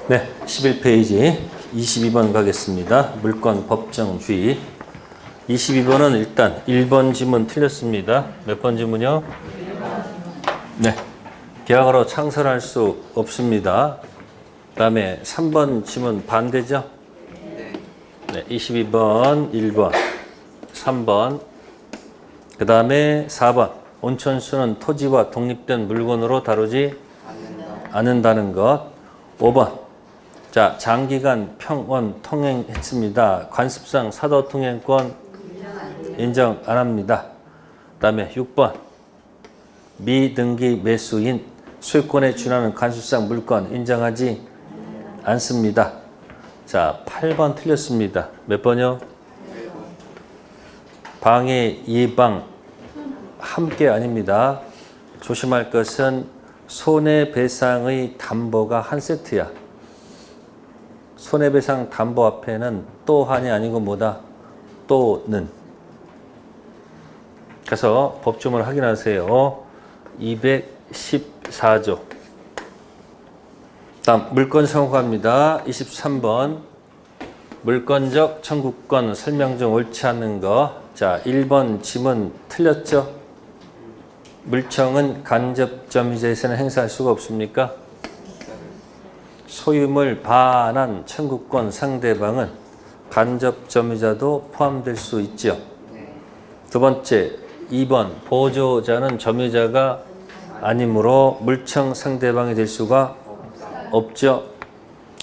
네, 11페이지 22번 가겠습니다. 물권 법정주의. 22번은 일단 1번 지문 틀렸습니다. 몇 번 지문이요? 네, 계약으로 창설할 수 없습니다. 그 다음에 3번 지문 반대죠? 네, 22번 1번 3번 그 다음에 4번 온천수는 토지와 독립된 물건으로 다루지 않는다는 것. 5번 자, 장기간 평원 통행했습니다. 관습상 사도 통행권 인정 안 합니다. 그 다음에 6번 미등기 매수인 소유권에 준하는 관습상 물건 인정하지 않습니다. 자, 8번 틀렸습니다. 몇 번이요? 방해, 예방 함께 아닙니다. 조심할 것은 손해배상의 담보가 한 세트야. 손해배상 담보 앞에는 또한이 아니고 뭐다? 또는. 그래서 법조문을 확인하세요. 214조. 다음 물권 선고합니다. 23번 물권적 청구권 설명 중 옳지 않는 거. 자, 1번 지문 틀렸죠? 물청은 간접점유자에서는 행사할 수가 없습니까? 소유물 반환 청구권 상대방은 간접점유자도 포함될 수 있죠. 두 번째, 2번 보조자는 점유자가 아니므로 물청 상대방이 될 수가 없죠.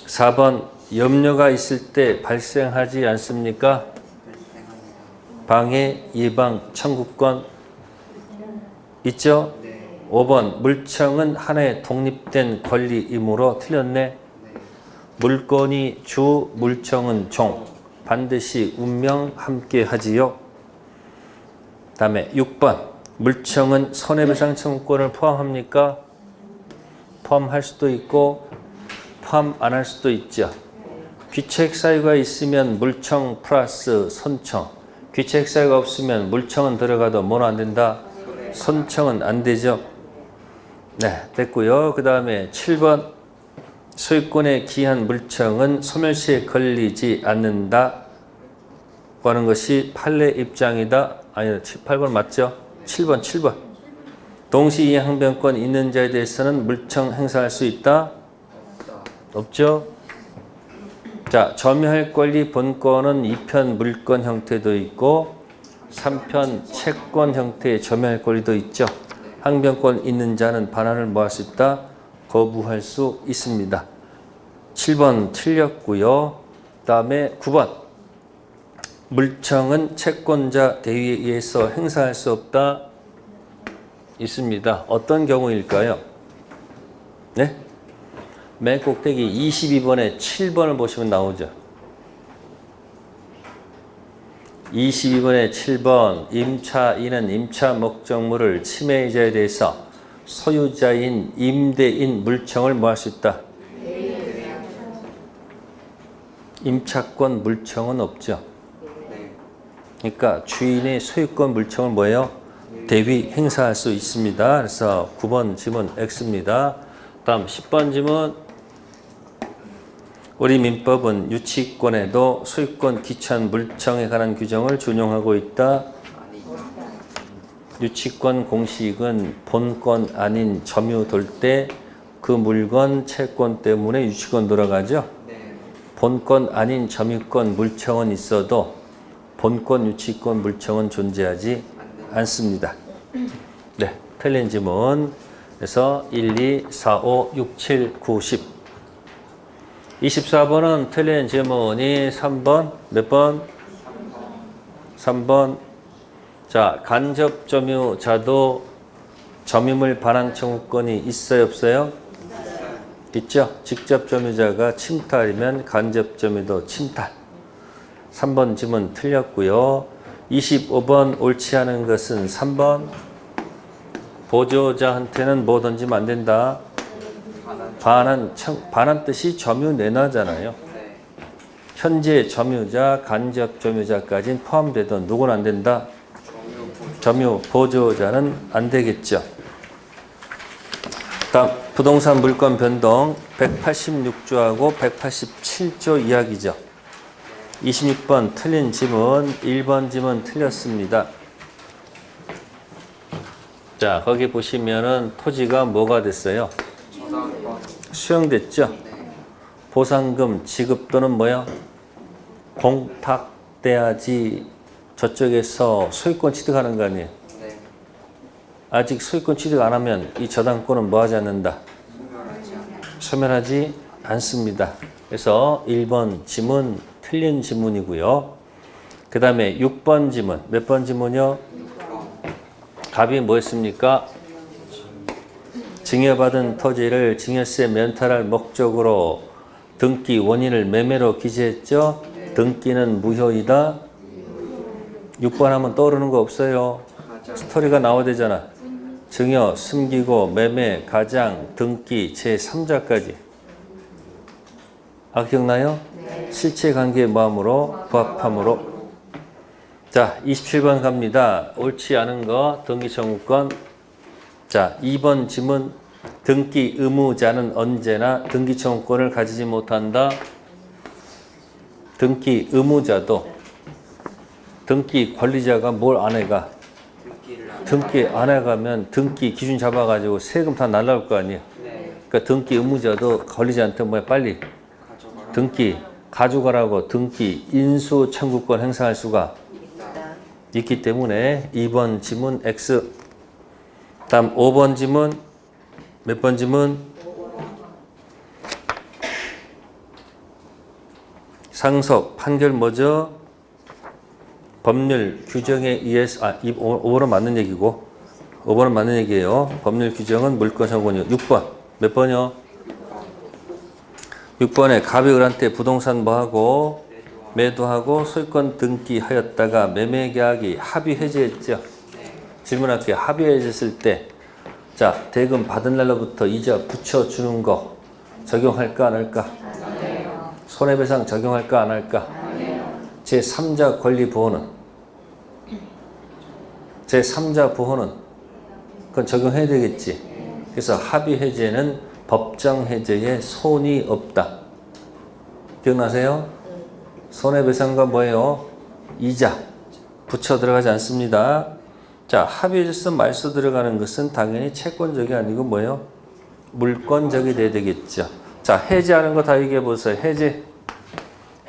4번 염려가 있을 때 발생하지 않습니까? 방해, 예방, 청구권 있죠? 5번 물청은 하나의 독립된 권리이므로 틀렸네. 물권이 주, 물청은 종. 반드시 운명 함께 하지요. 다음에 6번 물청은 손해배상 청구권을 포함합니까? 포함할 수도 있고 포함 안 할 수도 있죠. 귀책 사유가 있으면 물청 플러스 손청. 귀책 사유가 없으면 물청은 들어가도 뭐는 안 된다? 손청은 안 되죠. 네, 됐고요. 그 다음에 7번 소유권에 기한 물청은 소멸시에 걸리지 않는다 고 하는 것이 판례 입장이다. 아니, 8번 맞죠? 7번. 동시이행변권 있는 자에 대해서는 물청 행사할 수 있다? 없죠? 자, 점유할 권리 본권은 2편 물권 형태도 있고 3편 채권 형태의 점유할 권리도 있죠. 항변권 있는 자는 반환을 뭐 할 수 있다? 거부할 수 있습니다. 7번 틀렸고요. 그 다음에 9번 물청은 채권자 대위에 의해서 행사할 수 없다? 있습니다. 어떤 경우일까요? 네? 맨 꼭대기 22번에 7번을 보시면 나오죠. 22번에 7번 임차인은 임차 목적물을 침해자에 대해서 소유자인 임대인 물청을 뭐 할 수 있다? 임차권 물청은 없죠. 그러니까 주인의 소유권 물청을 뭐예요? 대위 행사할 수 있습니다. 그래서 9번 지문 X입니다. 다음 10번 지문. 우리 민법은 유치권에도 소유권 기천 물청에 관한 규정을 준용하고 있다. 유치권 공식은 본권 아닌 점유 돌 때 그 물건 채권 때문에 유치권 돌아가죠. 본권 아닌 점유권 물청은 있어도 본권 유치권 물청은 존재하지 않습니다. 네, 틀린 지문. 그래서 1, 2, 4, 5, 6, 7, 9, 10. 24번은 틀린 지문이 3번. 몇 번? 3번. 자, 간접 점유자도 점유물 반환 청구권이 있어요, 없어요? 있죠. 직접 점유자가 침탈이면 간접 점유도 침탈. 3번 지문 틀렸고요. 25번 옳지 않은 것은 3번. 보조자한테는 뭐 던지면 안 된다? 반환 뜻이 점유 내놔잖아요. 현재 점유자, 간접 점유자까지는 포함되던 누구는 안 된다? 점유 보조자는 안 되겠죠. 다음 부동산 물건 변동 186조하고 187조 이야기죠. 26번 틀린 지문, 1번 지문 틀렸습니다. 자, 거기 보시면은 토지가 뭐가 됐어요? 수용됐죠? 보상금 지급 또는 뭐야? 공탁돼야지 저쪽에서 소유권 취득하는 거 아니에요? 아직 소유권 취득 안 하면 이 저당권은 뭐 하지 않는다? 소멸하지 않습니다. 그래서 1번 지문 틀린 지문이고요. 그 다음에 6번 지문. 몇 번 지문이요? 갑이 뭐였습니까? 증여받은 토지를 증여세 면탈할 목적으로 등기 원인을 매매로 기재했죠. 등기는 무효이다. 6번 하면 떠오르는 거 없어요. 스토리가 나와야 되잖아. 증여, 숨기고, 매매, 가장, 등기, 제3자까지. 아, 기억나요? 네. 실체관계의 마음으로, 부합함으로. 자, 27번 갑니다. 옳지 않은 거, 등기청구권. 자, 2번 지문. 등기 의무자는 언제나 등기청구권을 가지지 못한다. 등기 의무자도 등기 관리자가 뭘 안 해가? 등기 안 해가면 등기 기준 잡아가지고 세금 다 날라올 거 아니에요. 그러니까 등기 의무자도 관리자한테 뭐야 빨리 등기 가져가라고 등기 인수 청구권 행사할 수가 있기 때문에 2번 지문 X. 다음 5번 지문. 몇 번 지문? 상속 판결 뭐죠? 법률 규정에 의해서 5번은 맞는 얘기고 5번은 맞는 얘기예요. 법률 규정은 물권 청구권이요. 6번 몇 번이요? 6번에 갑이 을한테 부동산 뭐하고 매도하고 소유권 등기하였다가 매매계약이 합의 해지했죠. 질문할게요. 합의 해지했을 때 자, 대금 받은 날로부터 이자 붙여주는 거 적용할까 안 할까? 손해배상 적용할까 안 할까? 제3자 권리 보호는? 제3자 보호는? 그건 적용해야 되겠지. 그래서 합의 해제는 법정 해제에 손이 없다. 기억나세요? 손해배상과 뭐예요? 이자 붙여 들어가지 않습니다. 자, 합의해서 말소 들어가는 것은 당연히 채권적이 아니고 뭐예요? 물권적이 돼야 되겠죠. 자, 해제하는 거 다 얘기해 보세요. 해제.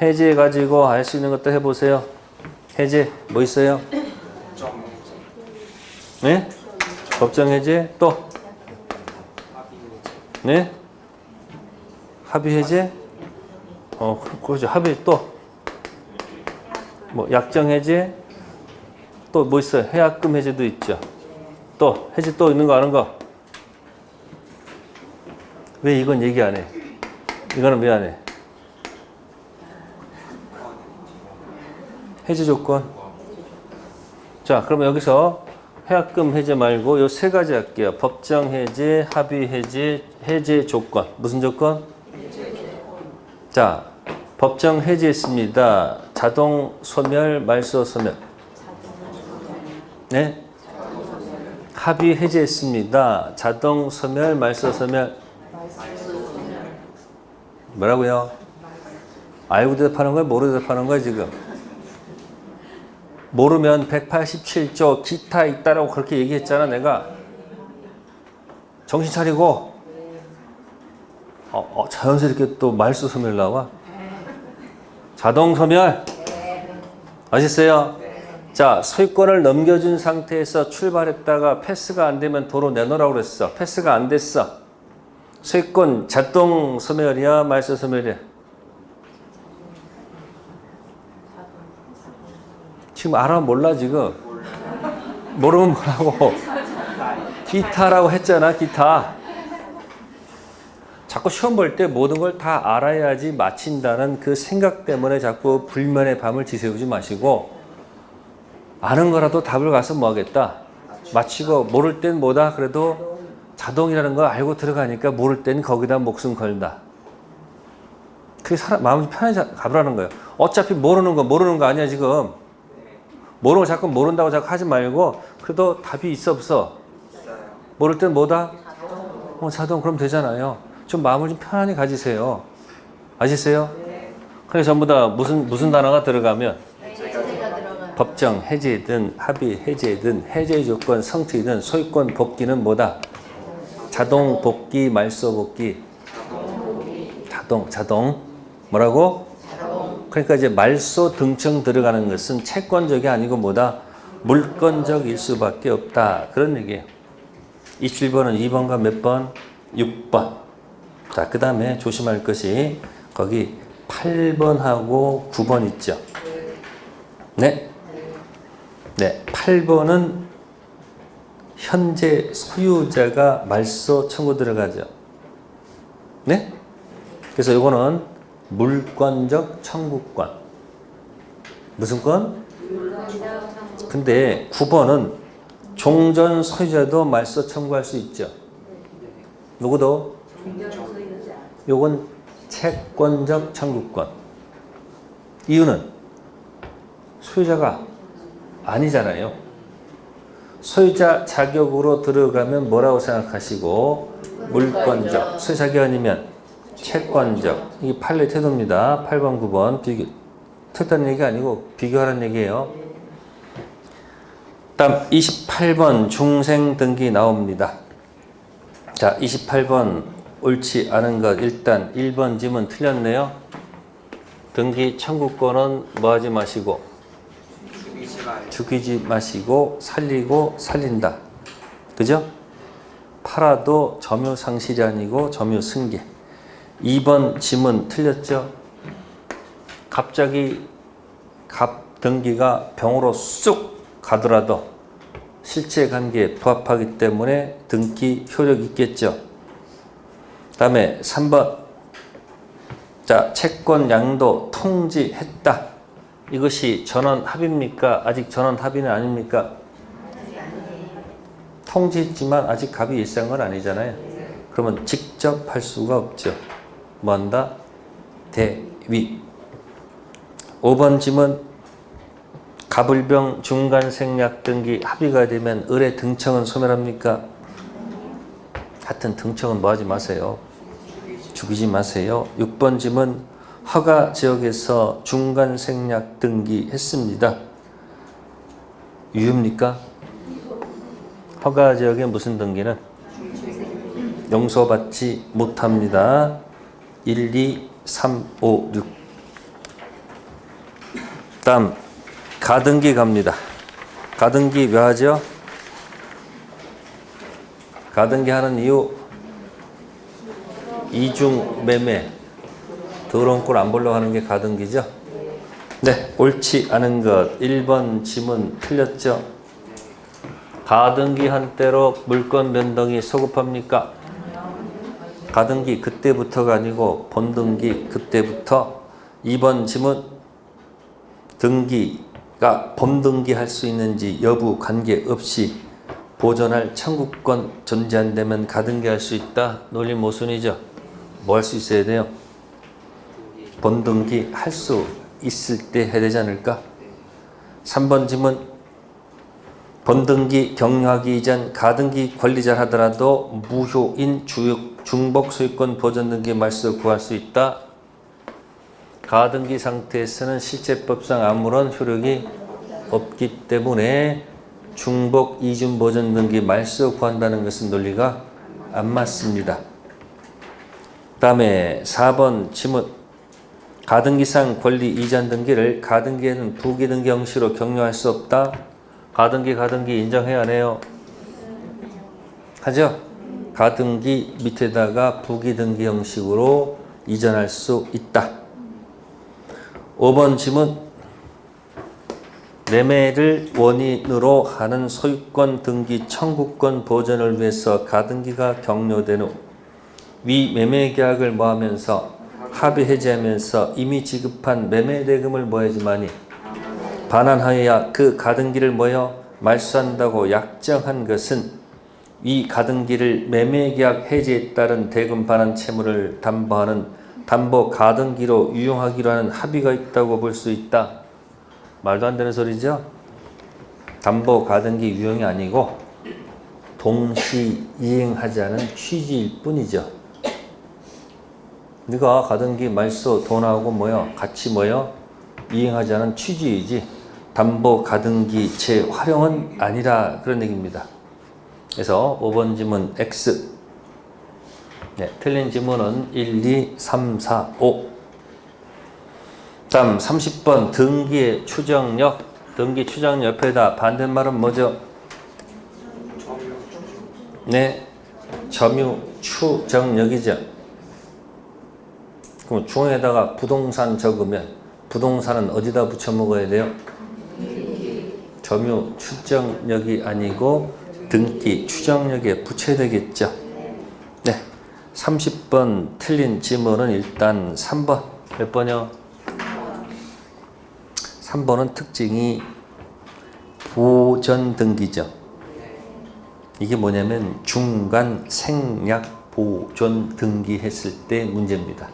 해제해가지고 할 수 있는 것도 해보세요. 해제. 뭐 있어요? 네? 법정 해제. 또? 네? 합의 해제? 그렇죠. 합의 또? 뭐, 약정 해제? 또 뭐 있어요? 해약금 해제도 있죠. 또 해제 또 있는 거 아는 거? 왜 이건 얘기 안 해? 이거는 왜 안 해? 해제 조건. 자, 그러면 여기서 해약금 해제 말고 요 세 가지 할게요. 법정 해제, 합의 해제, 해제 조건. 무슨 조건? 자, 법정 해제했습니다. 자동 소멸, 말소 소멸. 네? 합의 해제했습니다. 자동 소멸, 말소 소멸. 뭐라고요? 알고 대답하는 거야? 모르고 대답하는 거야 지금? 모르면 187조 기타 있다라고 그렇게 얘기했잖아 내가. 정신 차리고 자연스럽게 또 말소 소멸 나와. 자동 소멸 아셨어요? 자, 소유권을 넘겨준 상태에서 출발했다가 패스가 안 되면 도로 내놓으라고 그랬어. 패스가 안 됐어. 소유권 자동 소멸이야, 말소 소멸이야? 지금 알아 몰라 지금? 모르면 뭐라고? 기타라고 했잖아, 기타. 자꾸 시험 볼 때 모든 걸 다 알아야지 맞힌다는 그 생각 때문에 자꾸 불면의 밤을 지새우지 마시고 아는 거라도 답을 가서 뭐 하겠다? 맞히고 모를 땐 뭐다? 그래도 자동이라는 거 알고 들어가니까 모를 땐 거기다 목숨 걸다. 그게 마음이 편하게 가보라는 거예요. 어차피 모르는 거 아니야 지금. 모르는 거 자꾸 모른다고 자꾸 하지 말고 그래도 답이 있어 없어? 모를 땐 뭐다? 자동 그럼 되잖아요. 좀 마음을 좀 편안히 가지세요. 아시세요? 그래서 전부 다 무슨 단어가 들어가면 법정 해제든 합의 해제든 해제 조건 성취든 소유권 복귀는 뭐다? 자동 복귀 말소 복귀. 자동 뭐라고? 그러니까 이제 말소 등청 들어가는 것은 채권적이 아니고 뭐다? 물권적일 수밖에 없다. 그런 얘기예요. 27번은 2번과 몇 번? 6번. 자, 그 다음에 조심할 것이 거기 8번하고 9번 있죠. 네? 네, 8번은 현재 소유자가 말소 청구 들어가죠. 네? 그래서 이거는 물권적 청구권. 무슨 권? 근데 9번은 종전 소유자도 말소 청구할 수 있죠. 누구도? 요건 채권적 청구권. 이유는 소유자가 아니잖아요. 소유자 자격으로 들어가면 뭐라고 생각하시고? 물권적. 소유자 자격 아니면 채권적. 이게 판례 태도입니다. 8번, 9번. 태도하는 얘기 아니고 비교하라는 얘기예요. 다음 28번 중생 등기 나옵니다. 자, 28번 옳지 않은 것 일단 1번 지문 틀렸네요. 등기 청구권은 뭐 하지 마시고 죽이지 마시고 살리고 살린다. 그죠? 팔아도 점유 상실이 아니고 점유 승계. 2번 지문 틀렸죠? 갑자기 갑 등기가 병으로 쑥 가더라도 실제 관계에 부합하기 때문에 등기 효력이 있겠죠. 다음에 3번. 자, 채권 양도 통지했다. 이것이 전원 합의입니까? 아직 전원 합의는 아닙니까? 통지했지만 아직 갑이 일어난 건 아니잖아요. 그러면 직접 할 수가 없죠. 뭐 한다? 대위. 5번 지문. 갑을병 중간생략 등기 합의가 되면 을의 등청은 소멸합니까? 하여튼 등청은 뭐 하지 마세요. 죽이지 마세요. 6번 지문. 허가 지역에서 중간생략 등기 했습니다. 유효입니까? 허가 지역에 무슨 등기는? 용서받지 못합니다. 1, 2, 3, 5, 6. 다음 가등기 갑니다. 가등기 왜 하죠? 가등기 하는 이유 이중 매매 더러운 꼴 안 보려고 하는 게 가등기죠. 네, 옳지 않은 것 1번 지문 틀렸죠. 가등기 한때로 물권 변동이 소급합니까? 가등기 그때부터가 아니고 본등기 그때부터. 2번 지문. 등기가 본등기 할 수 있는지 여부 관계없이 보존할 청구권 존재한다면 가등기 할 수 있다. 논리 모순이죠. 뭐 할 수 있어야 돼요? 본등기 할 수 있을 때 해야 되지 않을까? 3번 지문. 본등기 격려하기 이전 가등기 권리자 하더라도 무효인 중복 소유권 보존 등기 말소 구할 수 있다. 가등기 상태에서는 실제법상 아무런 효력이 없기 때문에 중복 이중 보존 등기 말소 구한다는 것은 논리가 안 맞습니다. 다음에 4번 지문. 가등기상 권리 이전 등기를 가등기에는 부기등기 형식으로 격려할 수 없다. 가등기 인정해야 하네요. 하죠? 가등기 밑에다가 부기등기 형식으로 이전할 수 있다. 5번 지문. 매매를 원인으로 하는 소유권 등기 청구권 보전을 위해서 가등기가 격려된 후 위 매매계약을 뭐하면서 합의 해지하면서 이미 지급한 매매대금을 뭐하지만이 반환하여야 그 가등기를 뭐여 말소한다고 약정한 것은 이 가등기를 매매계약 해지에 따른 대금 반환 채무를 담보하는 담보 가등기로 유용하기로 하는 합의가 있다고 볼 수 있다. 말도 안 되는 소리죠? 담보 가등기 유용이 아니고 동시 이행하자는 취지일 뿐이죠. 네가 가등기 말소 돈하고 뭐요? 같이 뭐요? 이행하자는 취지이지 담보 가등기 재활용은 아니라 그런 얘기입니다. 그래서 5번 지문 X. 네, 틀린 지문은 1, 2, 3, 4, 5. 다음 30번 등기의 추정력. 등기 추정력 옆에다 반대말은 뭐죠? 네, 점유 추정력이죠. 그럼 중에다가 부동산 적으면 부동산은 어디다 붙여 먹어야 돼요? 점유 추정력이 아니고 등기 추정력에 붙여야 되겠죠. 네, 30번 틀린 지문은 일단 3번. 몇 번이요? 3번은 특징이 보전 등기죠. 이게 뭐냐면 중간 생략 보존 등기했을 때 문제입니다.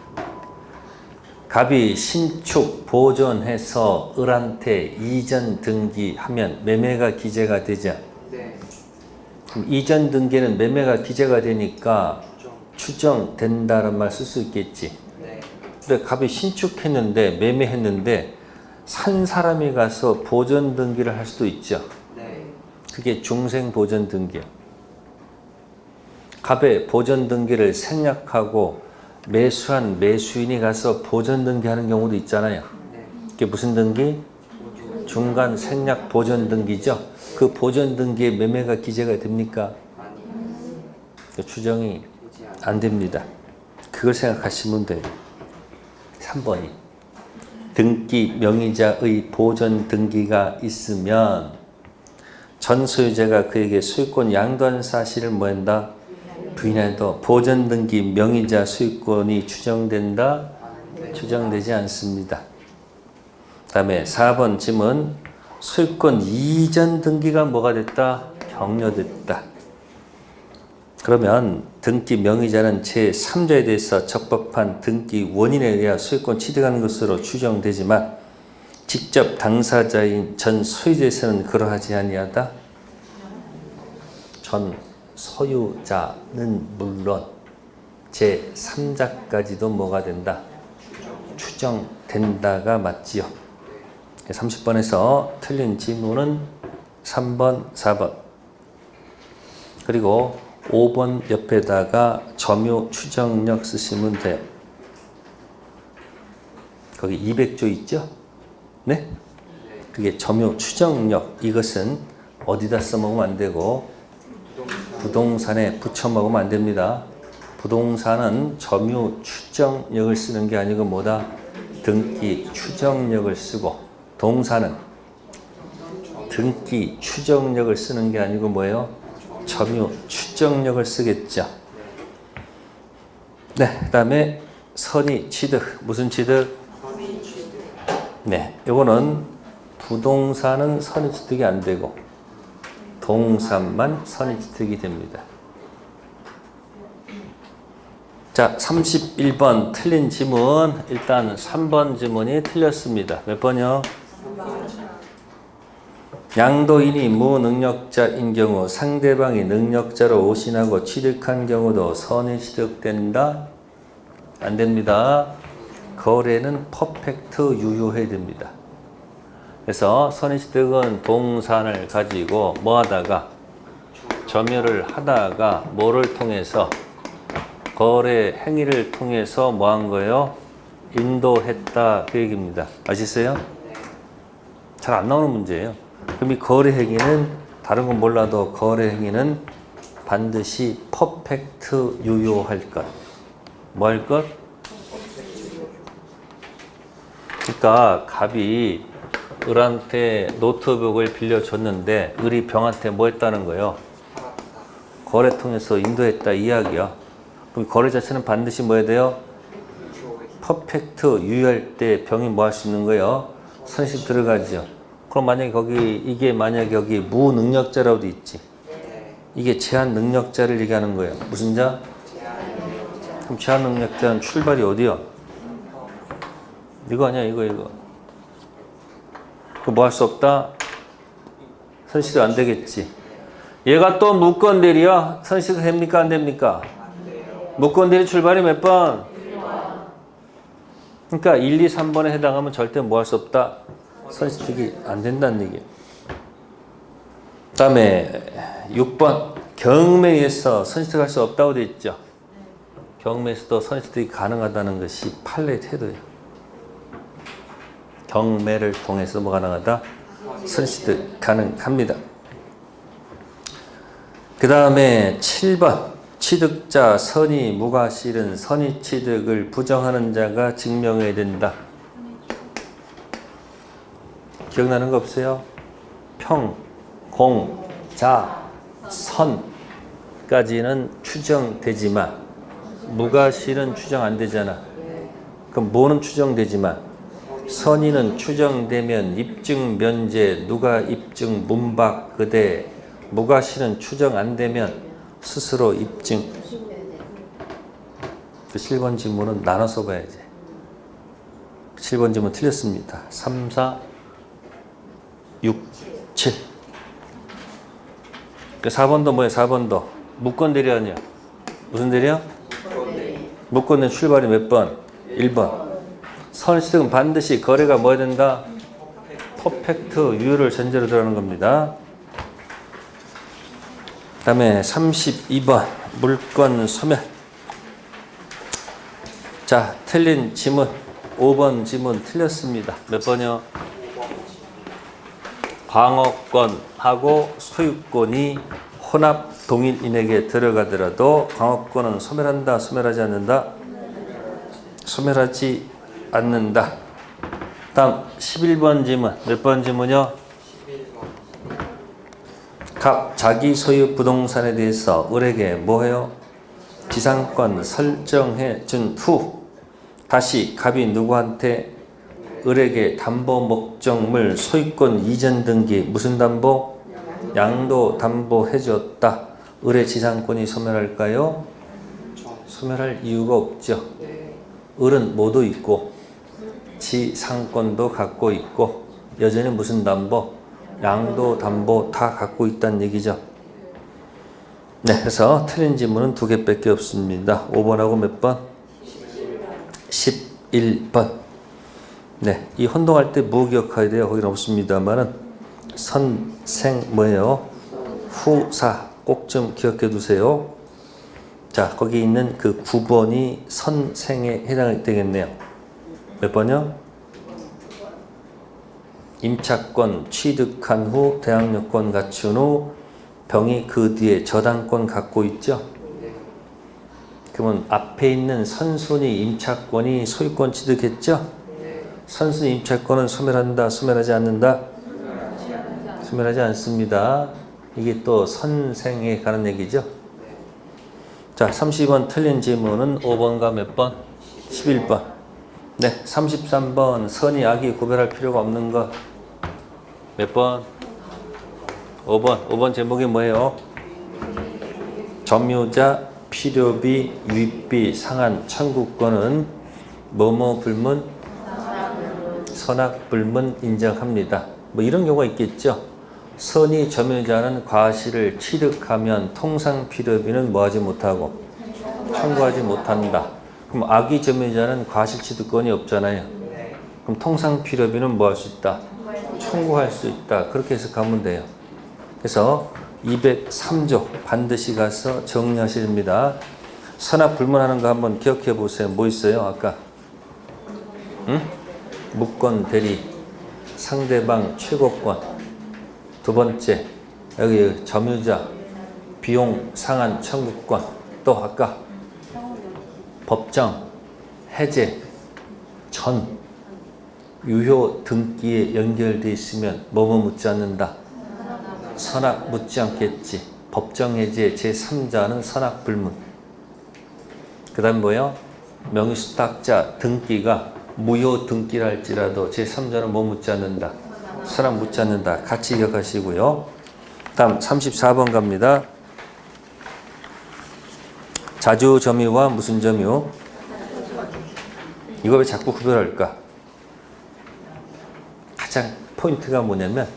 갑이 신축 보존해서 을한테 이전 등기하면 매매가 기재가 되죠. 그럼 이전 등기는 매매가 기재가 되니까 추정된다는 말 쓸 수 있겠지. 근데 갑이 신축했는데 매매했는데 산 사람이 가서 보존 등기를 할 수도 있죠. 그게 중생 보존 등기야. 갑의 보존 등기를 생략하고 매수한 매수인이 가서 보존 등기하는 경우도 있잖아요. 그게 무슨 등기? 중간 생략 보존 등기죠. 그 보존 등기에 매매가 기재가 됩니까? 추정이 안 됩니다. 그걸 생각하시면 돼요. 3번이 등기 명의자의 보존 등기가 있으면 전 소유자가 그에게 소유권 양도한 사실을 뭐한다? 부인해도 보존 등기 명의자 소유권이 추정된다? 추정되지 않습니다. 다음에 4번 질문. 소유권 이전 등기가 뭐가 됐다? 격려됐다. 그러면 등기 명의자는 제3자에 대해서 적법한 등기 원인에 의해 소유권 취득하는 것으로 추정되지만 직접 당사자인 전 소유자에서는 그러하지 아니하다. 전 소유자는 물론 제3자까지도 뭐가 된다? 추정된다가 맞지요. 30번에서 틀린 지문은 3번, 4번. 그리고 5번 옆에다가 점유 추정력 쓰시면 돼요. 거기 200조 있죠? 네? 그게 점유 추정력. 이것은 어디다 써먹으면 안 되고 부동산에 붙여 먹으면 안 됩니다. 부동산은 점유 추정력을 쓰는 게 아니고 뭐다? 등기 추정력을 쓰고, 동산은 등기 추정력을 쓰는 게 아니고 뭐예요? 점유 추정력을 쓰겠죠. 네, 그 다음에 선의 취득. 무슨 취득? 네, 요거는 부동산은 선의 취득이 안 되고 동산만 선의 취득이 됩니다. 자, 31번 틀린 지문. 일단 3번 지문이 틀렸습니다. 몇 번이요? 양도인이 무능력자인 경우 상대방이 능력자로 오신하고 취득한 경우도 선의 취득된다? 안 됩니다. 거래는 퍼펙트 유효해야 됩니다. 그래서 선의 취득은 동산을 가지고 뭐 하다가 점유를 하다가 뭐를 통해서 거래 행위를 통해서 뭐 한 거예요? 인도했다, 그 얘기입니다. 아시겠어요? 잘 안 나오는 문제예요. 그럼 이 거래 행위는 다른 건 몰라도 거래 행위는 반드시 퍼펙트 유효할 것. 뭐 할 것? 그러니까 갑이 을한테 노트북을 빌려줬는데 을이 병한테 뭐 했다는 거예요? 거래 통해서 인도했다 이야기야. 그럼 거래 자체는 반드시 뭐 해야 돼요? 퍼펙트 유효할 때 병이 뭐 할 수 있는 거예요? 선식 들어가죠. 그럼 만약에 거기 이게 만약에 여기 무능력자라고도 있지. 이게 제한 능력자를 얘기하는 거예요. 무슨 자? 그럼 제한 능력자는 출발이 어디요? 이거 아니야, 이거. 그 뭐 할 수 없다? 선식도 안 되겠지. 얘가 또 무건대리야. 선식이 됩니까? 안 됩니까? 무건대리 출발이 몇 번? 그러니까 1, 2, 3번에 해당하면 절대 뭐 할 수 없다? 선식이 안 된다는 얘기예요. 그 다음에 6번 경매에서 선식할 수 없다고 되어 있죠. 경매에서도 선식이 가능하다는 것이 판례 태도예요. 경매를 통해서 뭐 가능하다? 선식 가능합니다. 그 다음에 7번 취득자 선의 무과실은 선의 취득을 부정하는 자가 증명해야 된다. 기억나는 거 없어요? 평, 공, 자, 선까지는 추정되지만 무과실은 추정 안 되잖아. 그럼 뭐는 추정되지만 선의는 추정되면 입증 면제 누가 입증 문박 그대 무과실은 추정 안 되면 스스로 입증. 그 7번 지문은 나눠서 봐야지. 7번 지문 틀렸습니다. 3, 4, 6, 7. 그 4번도 뭐예요? 4번도 무건대리 아니야? 무슨 대리야? 무건대리 출발이 몇 번? 1번. 선취득은 반드시 거래가 뭐 해야 된다? 퍼펙트 유효를 전제로 들어가는 겁니다. 그 다음에 32번 물건 소멸. 자, 틀린 지문 5번 지문 틀렸습니다. 몇 번이요? 광업권하고 소유권이 혼합 동일인에게 들어가더라도 광업권은 소멸한다, 소멸하지 않는다? 소멸하지 않는다. 다음 11번 지문 몇 번 지문이요? 갑 자기 소유 부동산에 대해서 을에게 뭐해요? 지상권 설정해 준 후 다시 갑이 누구한테 을에게 담보 목적물 소유권 이전 등기 무슨 담보? 양도 담보해 줬다. 을의 지상권이 소멸할까요? 소멸할 이유가 없죠. 을은 뭐도 있고 지상권도 갖고 있고 여전히 무슨 담보? 양도 담보 다 갖고 있다는 얘기죠. 네, 그래서 틀린 지문은 2개밖에 없습니다. 5번하고 몇 번? 11번. 네, 이 혼동할 때 뭐 기억해야 돼요? 거기는 없습니다만은 선생 뭐예요? 후사 꼭 좀 기억해 두세요. 자, 거기 있는 그 9번이 선생에 해당되겠네요. 몇 번이요? 임차권 취득한 후 대항력권 갖춘 후 병이 그 뒤에 저당권 갖고 있죠. 그러면 앞에 있는 선순위 임차권이 소유권 취득했죠. 선순위 임차권은 소멸한다, 소멸하지 않는다? 소멸하지 않습니다. 이게 또 선생에 관한 얘기죠. 자, 30번 틀린 질문은 5번과 몇 번? 11번. 네, 33번 선의 악이 구별할 필요가 없는 것 몇 번? 5번. 5번 제목이 뭐예요? 점유자, 필요비, 유입비, 상한, 청구권은 뭐뭐 불문? 선악 불문 인정합니다. 뭐 이런 경우가 있겠죠. 선의 점유자는 과실을 취득하면 통상 필요비는 뭐하지 못하고 청구하지 못한다. 그럼 악의 점유자는 과실 취득권이 없잖아요. 그럼 통상 필요비는 뭐 할 수 있다? 청구할 수 있다. 그렇게 해석하면 돼요. 그래서 203조 반드시 가서 정리하셔야 됩니다. 선악 불문하는 거 한번 기억해 보세요. 뭐 있어요? 아까 무권 대리, 상대방 최고권. 두 번째 여기 점유자, 비용 상한 청구권. 또 아까 법정, 해제, 전, 유효 등기에 연결되어 있으면 뭐뭐 묻지 않는다. 선악 묻지 않겠지. 법정 해제 제3자는 선악 불문. 그 다음 뭐요? 명의수탁자 등기가 무효 등기라 할지라도 제3자는 뭐 묻지 않는다. 선악 묻지 않는다. 같이 기억하시고요. 다음 34번 갑니다. 자주 점유와 무슨 점유? 이거 왜 자꾸 구별할까? 가장 포인트가 뭐냐면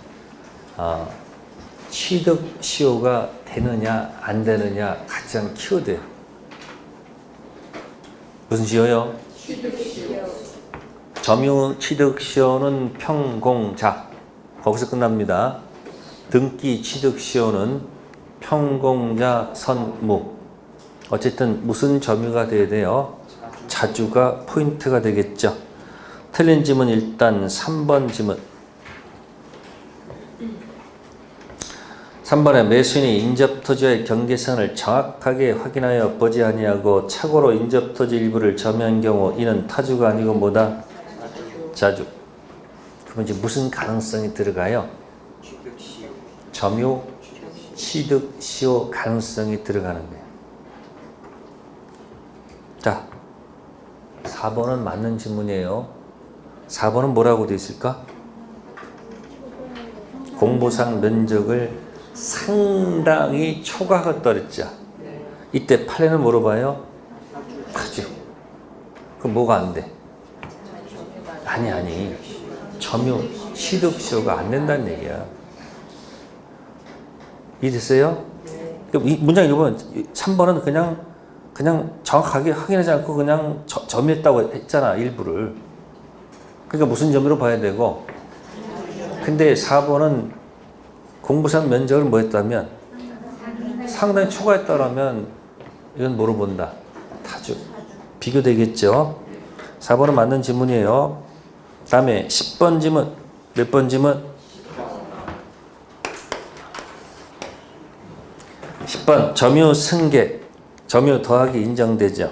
취득 시효가 되느냐 안 되느냐 가장 키워드예요. 무슨 시효요? 점유 취득시효는 평공자. 거기서 끝납니다. 등기 취득시효는 평공자 선무. 어쨌든 무슨 점유가 돼야 돼요? 자주가 포인트가 되겠죠. 틀린 지문 일단 3번 지문. 3번에 매수인이 인접토지와의 경계선을 정확하게 확인하여 보지 아니하고 착오로 인접토지 일부를 점유한 경우 이는 타주가 아니고 뭐다? 자주. 그럼 이제 무슨 가능성이 들어가요? 점유 취득시효 가능성이 들어가는 거예요. 자, 4번은 맞는 질문이에요. 4번은 뭐라고 되어 있을까? 공보상 면적을 상당히 초과하겠다 그랬죠. 이때 판례는 뭐로 봐요? 타주. 그럼 뭐가 안 돼? 아니. 점유 취득시효가 안 된다는 얘기야. 이해됐어요? 이 문장 읽어보면 3번은 그냥 정확하게 확인하지 않고 그냥 점유했다고 했잖아, 일부를. 그러니까 무슨 점유로 봐야 되고. 근데 4번은 공부상 면적을 뭐 했다면 상당히 초과했다라면 이건 뭐로 본다? 타주. 비교되겠죠? 4번은 맞는 지문이에요. 다음에 10번 지문. 몇 번 지문? 10번 점유 승계. 점유 더하기 인정되죠.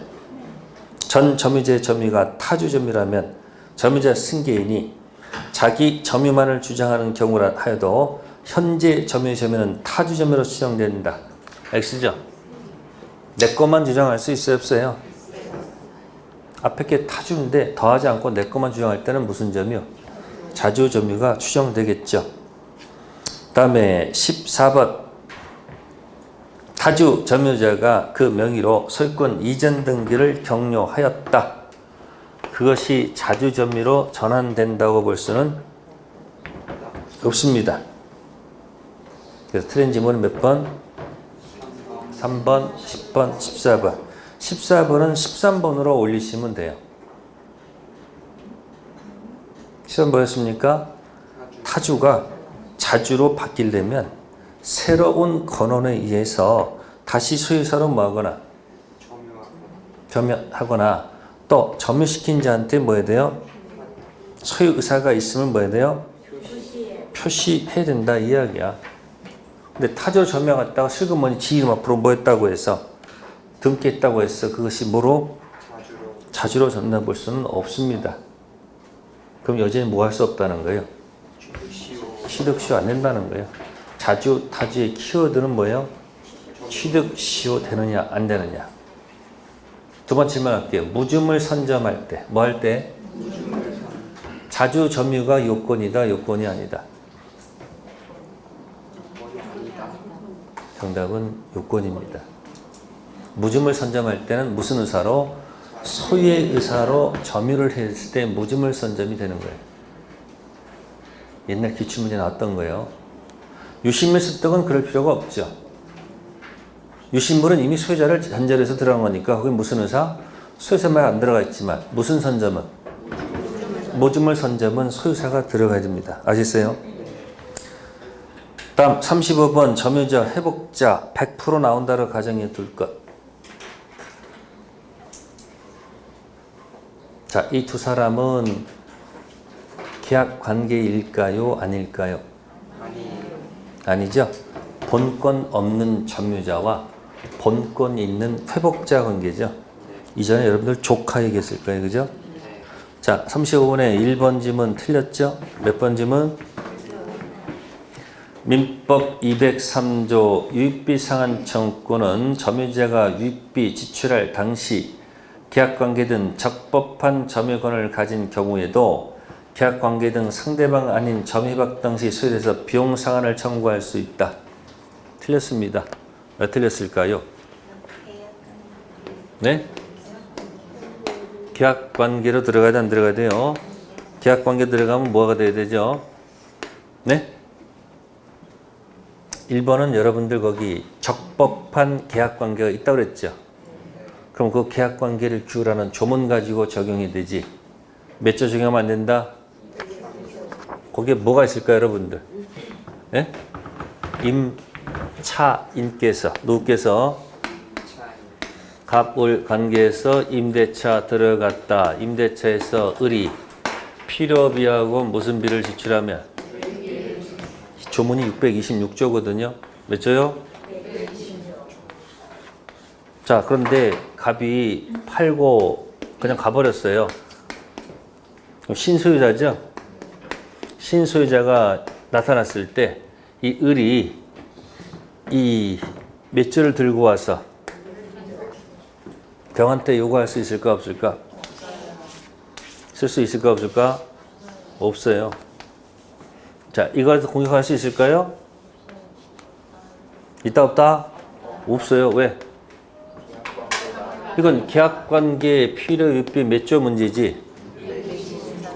전 점유자의 점유가 타주 점유라면 점유자 승계인이 자기 점유만을 주장하는 경우라 하여도 현재 점유의 점유는 타주 점유로 추정된다. X죠? 내 것만 주장할 수 있어요, 없어요? 앞에 게 타주인데 더하지 않고 내 것만 주장할 때는 무슨 점유? 자주 점유가 추정되겠죠. 다음에 14번 타주 점유자가 그 명의로 소유권 이전 등기를 격려하였다. 그것이 자주 점유로 전환된다고 볼 수는 없습니다. 그래서 틀린 지문은 몇 번? 3번, 10번, 14번. 14번은 13번으로 올리시면 돼요. 13번 뭐였습니까? 타주가 자주로 바뀌려면 새로운 건원에 의해서 다시 소유사로 뭐하거나 점유하거나 또 점유시킨 자한테 뭐 해야 돼요? 소유 의사가 있으면 뭐 해야 돼요? 표시해야 된다 이 이야기야. 근데 타주로 점유하다가 슬그머니 지 이름 앞으로 뭐 했다고 해서 등기했다고 해서 그것이 뭐로? 자주로 전환 볼 수는 없습니다. 그럼 여전히 뭐 할 수 없다는 거예요? 취득시효 안 된다는 거예요. 자주 타주의 키워드는 뭐예요? 취득시효 되느냐 안 되느냐. 두 번째 질문할게요. 무주물 선점할 때 뭐 할 때? 자주 점유가 요건이다 요건이 아니다. 정답은 요건입니다. 무주물 선점할 때는 무슨 의사로? 소유의 의사로 점유를 했을 때 무주물 선점이 되는 거예요. 옛날 기출문제 나왔던 거예요. 유실물 습득은 그럴 필요가 없죠. 유실물은 이미 소유자를 전제해서 들어간 거니까 거기 무슨 의사? 소유자만 안 들어가 있지만 무슨 선점은? 무주물 선점은 소유사가 들어가야 됩니다. 아시겠어요? 다음 35번 점유자, 회복자 100% 나온다고 가정해 둘 것. 자, 이 두 사람은 계약 관계일까요? 아닐까요? 아니죠. 본권 없는 점유자와 본권 있는 회복자 관계죠. 이전에 여러분들 조카 얘기했을 거예요. 그죠? 자, 35번에 1번 지문 틀렸죠? 몇 번 지문? 민법 203조 유익비 상한 청구는 점유자가 유익비 지출할 당시 계약관계 등 적법한 점유권을 가진 경우에도 계약관계 등 상대방 아닌 점유협약 당시 소유에서 비용 상한을 청구할 수 있다. 틀렸습니다. 왜 틀렸을까요? 네? 계약관계로 들어가야 안 들어가야 돼요? 계약관계 들어가면 뭐가 돼야 되죠? 네? 1번은 여러분들 거기 적법한 계약관계가 있다고 그랬죠. 그럼 그 계약관계를 규율하는 조문 가지고 적용이 되지. 몇 조 적용하면 안 된다? 거기에 뭐가 있을까요, 여러분들? 예? 임차인께서, 누구께서? 갑을 관계에서 임대차 들어갔다. 임대차에서 을이 필요비하고 무슨 비를 지출하면? 조문이 626조거든요. 몇 조요? 자, 그런데 갑이 팔고 그냥 가버렸어요. 그럼 신소유자죠? 신소유자가 나타났을 때 이 을이 이 몇 조를 들고 와서 병한테 요구할 수 있을까 없을까? 쓸 수 있을까 없을까? 없어요. 자, 이걸 공격할 수 있을까요? 있다 없다? 없어요. 왜? 이건 계약관계 필요 유비 몇 조 문제지?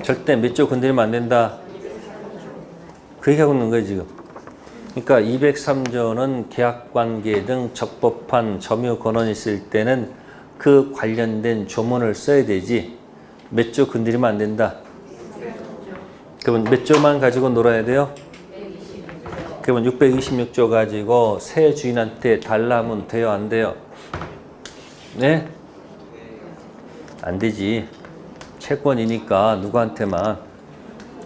절대 몇 조 건드리면 안 된다. 그 얘기하고 있는 거예요, 지금. 그러니까 203조는 계약관계 등 적법한 점유 권한이 있을 때는 그 관련된 조문을 써야 되지 몇 조 건드리면 안 된다. 그러면 몇 조만 가지고 놀아야 돼요? 그러면 626조 가지고 새 주인한테 달라면 돼요, 안 돼요? 네? 안 되지. 채권이니까 누구한테만,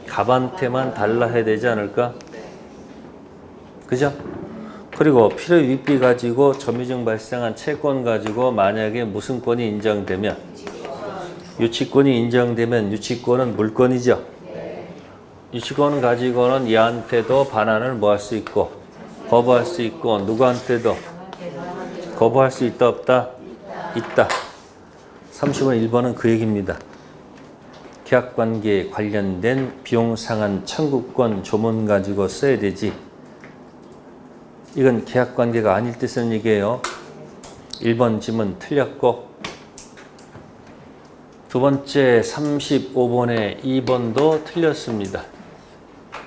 갑한테만 달라 해야 되지 않을까? 그죠? 그리고 필요유익비 가지고 점유증 발생한 채권 가지고 만약에 무슨 권이 인정되면, 유치권이 인정되면 유치권은 물권이죠. 유치권을 가지고는 얘한테도 반환을 뭐 할 수 있고 거부할 수 있고 누구한테도 거부할 수 있다 없다? 있다. 30번 1번은 그 얘기입니다. 계약관계에 관련된 비용상한 청구권 조문 가지고 써야 되지. 이건 계약관계가 아닐 때 쓰는 얘기예요. 1번 지문 틀렸고 두 번째 35번에 2번도 틀렸습니다.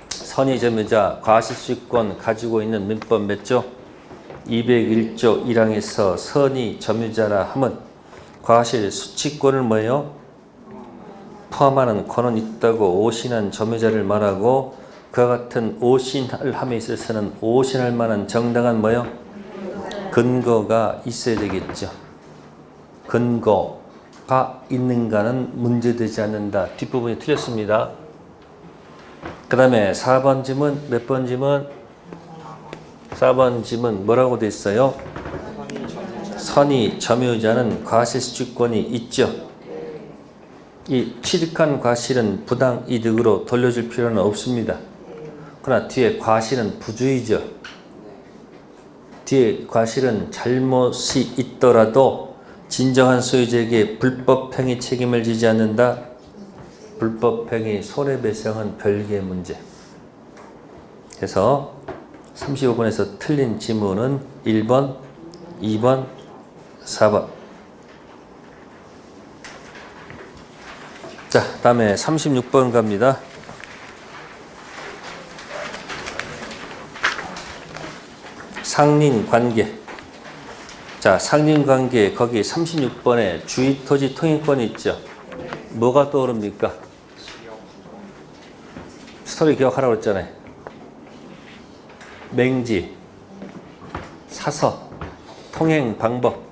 선의점유자 과실수익권 가지고 있는 민법 몇 조? 201조 1항에서 선의점유자라 함은 과실 수취권을 뭐예요? 포함하는 권한이 있다고 오신한 점유자를 말하고 그와 같은 오신할 함에 있어서는 오신할 만한 정당한 뭐요? 근거가 있어야 되겠죠. 근거가 있는가는 문제되지 않는다. 뒷부분이 틀렸습니다. 그 다음에 4번 지문 몇 번 지문? 4번 지문 뭐라고 돼 있어요? 선의 점유자는 과실수취권이 있죠. 이 취득한 과실은 부당이득으로 돌려줄 필요는 없습니다. 그러나 뒤에 과실은 부주의죠. 뒤에 과실은 잘못이 있더라도 진정한 소유자에게 불법행위 책임을 지지 않는다. 불법행위 손해배상은 별개의 문제. 그래서 35번에서 틀린 지문은 1번, 2번, 4번. 자, 다음에 36번 갑니다. 상린관계. 자, 상린관계 거기 36번에 주의토지 통행권이 있죠. 뭐가 떠오릅니까? 스토리 기억하라고 했잖아요. 맹지, 사서, 통행 방법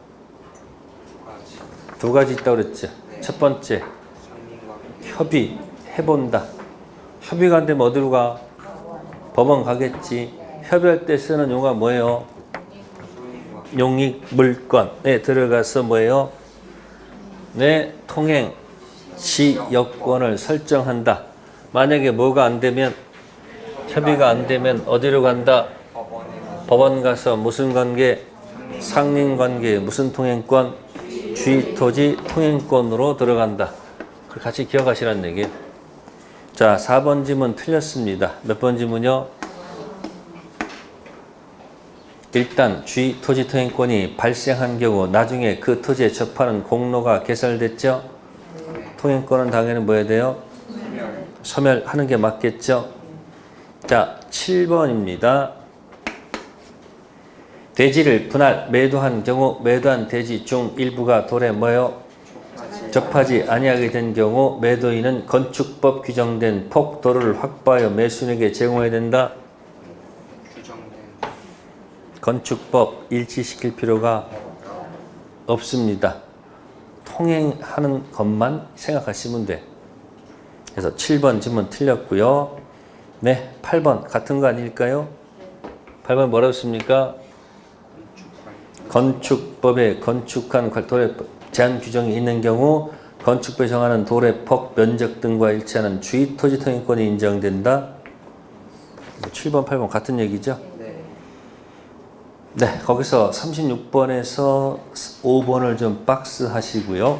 두 가지 있다고 그랬죠. 첫 번째, 협의해본다. 협의가 안 되면 어디로 가? 법원 가겠지. 협의할 때 쓰는 용어가 뭐예요? 용익물권에 들어가서 뭐예요? 네, 통행 시 여건을 설정한다. 만약에 뭐가 안 되면, 협의가 안 되면 어디로 간다? 법원 가서 무슨 관계? 상린관계. 무슨 통행권? 주의토지 통행권으로 들어간다. 그걸 같이 기억하시라는 얘기예요. 자, 4번 지문 틀렸습니다. 몇 번 지문이요? 일단 주의 토지 통행권이 발생한 경우 나중에 그 토지에 접하는 공로가 개설됐죠? 통행권은 당연히 뭐 해야 돼요? 소멸하는 게 맞겠죠? 자, 7번입니다. 대지를 분할 매도한 경우 매도한 대지 중 일부가 돌에 뭐요? 접하지 아니하게 된 경우 매도인은 건축법 규정된 폭도로를 확보하여 매수인에게 제공해야 된다. 건축법 일치시킬 필요가 없습니다. 통행하는 것만 생각하시면 돼. 그래서 7번 질문 틀렸고요. 네, 8번 같은 거 아닐까요? 8번 뭐라고 했습니까? 건축법에 건축한 돌의 제한 규정이 있는 경우 건축법에 정하는 돌의 폭, 면적 등과 일치하는 주의 토지 통행권이 인정된다. 7번, 8번 같은 얘기죠? 네, 거기서 36번에서 5번을 좀 박스 하시고요.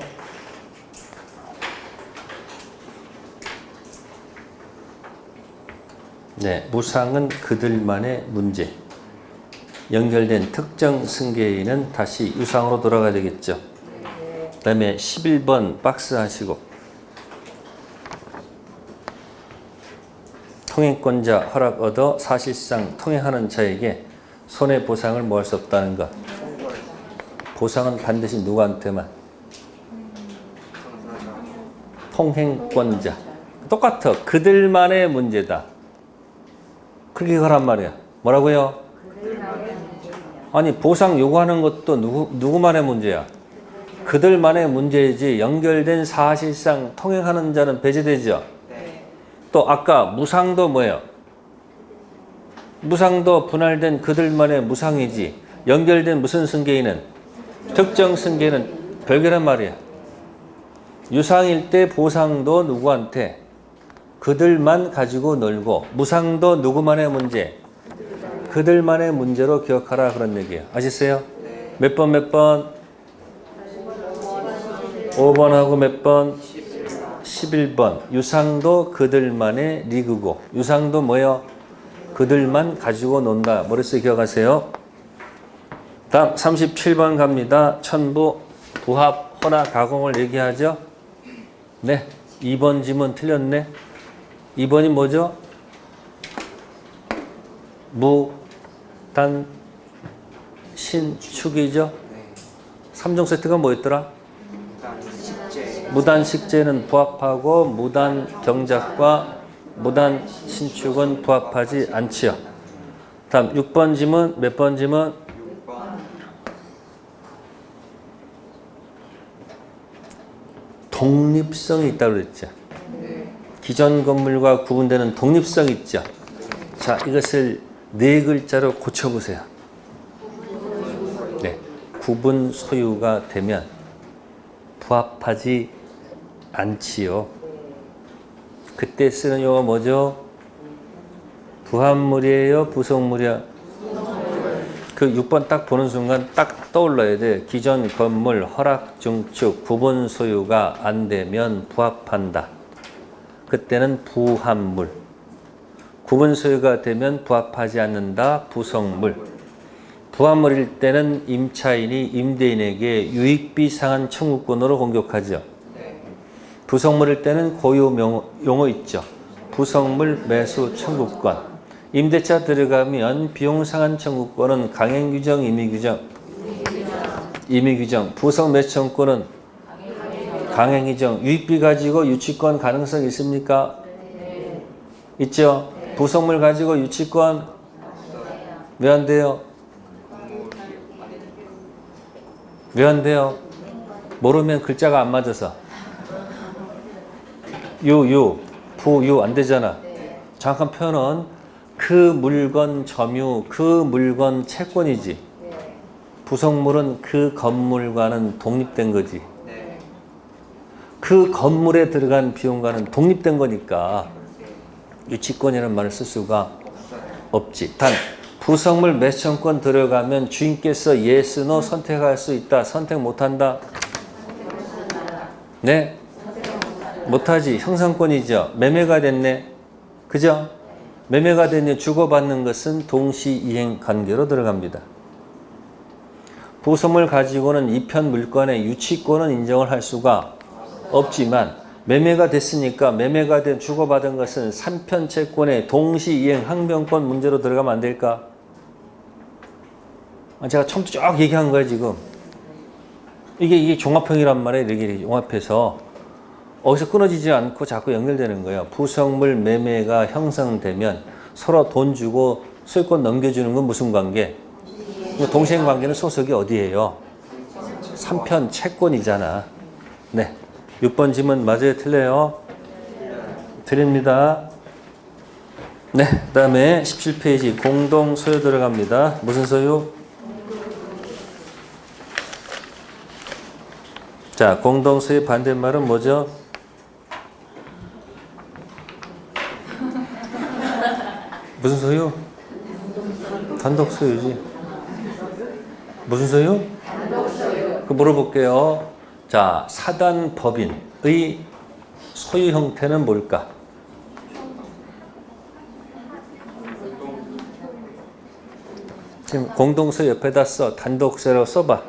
네, 무상은 그들만의 문제. 연결된 특정 승계인은 다시 유상으로 돌아가야 되겠죠. 그 다음에 11번 박스 하시고 통행권자 허락 얻어 사실상 통행하는 자에게 손해보상을 뭐 할 수 없다는 것. 보상은 반드시 누구한테만? 통행권자. 똑같아. 그들만의 문제다. 그렇게 하란 말이야. 뭐라고요? 아니 보상 요구하는 것도 누구만의 문제야? 그들만의 문제이지 연결된 사실상 통행하는 자는 배제되죠. 또 아까 무상도 뭐예요? 무상도 분할된 그들만의 무상이지 연결된 무슨 승계인은 특정 승계인은 별개란 말이야. 유상일 때 보상도 누구한테? 그들만 가지고 놀고 무상도 누구만의 문제? 그들만의 문제로 기억하라 그런 얘기예요. 아시겠어요? 몇 번 몇 번? 5번하고 몇 번? 11번. 유상도 그들만의 리그고 유상도 뭐예요? 그들만 가지고 논다. 머릿속에 기억하세요. 다음 37번 갑니다. 천부, 부합, 혼화, 가공을 얘기하죠. 네, 2번 지문 틀렸네. 2번이 뭐죠? 무, 단, 신, 축이죠. 3종 세트가 뭐였더라? 무단 식재는 부합하고 무단 경작과 무단 신축은 부합하지 않지요. 다음 6번 지문 몇 번 지문? 6번. 독립성이 있다고 그랬죠. 기존 건물과 구분되는 독립성이 있죠. 자, 이것을 네 글자로 고쳐보세요. 네, 구분 소유가 되면 부합하지 않지요. 그때 쓰는 용어 뭐죠? 부합물이에요? 부속물이야? 그 6번 딱 보는 순간 딱 떠올라야 돼. 기존 건물 허락 증축 구분 소유가 안 되면 부합한다. 그때는 부합물. 구분 소유가 되면 부합하지 않는다. 부속물. 부합물일 때는 임차인이 임대인에게 유익비 상한 청구권으로 공격하죠. 부속물일 때는 고유 용어 있죠. 부속물 매수 청구권. 임대차 들어가면 비용 상한 청구권은 강행 규정, 임의 규정. 임의 규정. 부속 매수 청구권은 강행 규정. 유익비 가지고 유치권 가능성 있습니까? 있죠. 부속물 가지고 유치권 왜 안 돼요? 왜 안 돼요? 모르면 글자가 안 맞아서. 부유 안 되잖아. 정확한 표현은 그 물건 점유, 그 물건 채권이지. 부속물은 그 건물과는 독립된 거지. 그 건물에 들어간 비용과는 독립된 거니까 유치권이라는 말을 쓸 수가 없지. 단 부속물 매수청권 들어가면 주인께서 yes, no 선택할 수 있다. 선택 못한다. 네? 못하지. 형상권이죠. 매매가 됐네. 그죠? 매매가 됐네. 주고받는 것은 동시이행 관계로 들어갑니다. 부속물 가지고는 이편 물건의 유치권은 인정을 할 수가 없지만 매매가 됐으니까 매매가 된 주고받은 것은 3편 채권의 동시이행 항변권 문제로 들어가면 안 될까? 제가 처음부터 쭉 얘기한 거예요, 지금. 이게 종합형이란 말이에요. 이렇게 종합해서 어디서 끊어지지 않고 자꾸 연결되는 거예요. 부속물 매매가 형성되면 서로 돈 주고 소유권 넘겨주는 건 무슨 관계? 동생 관계는 소속이 어디예요? 3편 채권이잖아. 네. 6번 질문 맞아요? 틀려요? 드립니다. 네. 그 다음에 17페이지 공동 소유 들어갑니다. 무슨 소유? 자, 공동 소유 반대말은 뭐죠? 무슨 소유? 단독 소유지. 무슨 소유? 그 물어볼게요. 자, 사단 법인의 소유 형태는 뭘까? 지금 공동 소유 옆에다 써. 단독 소유라고 써봐.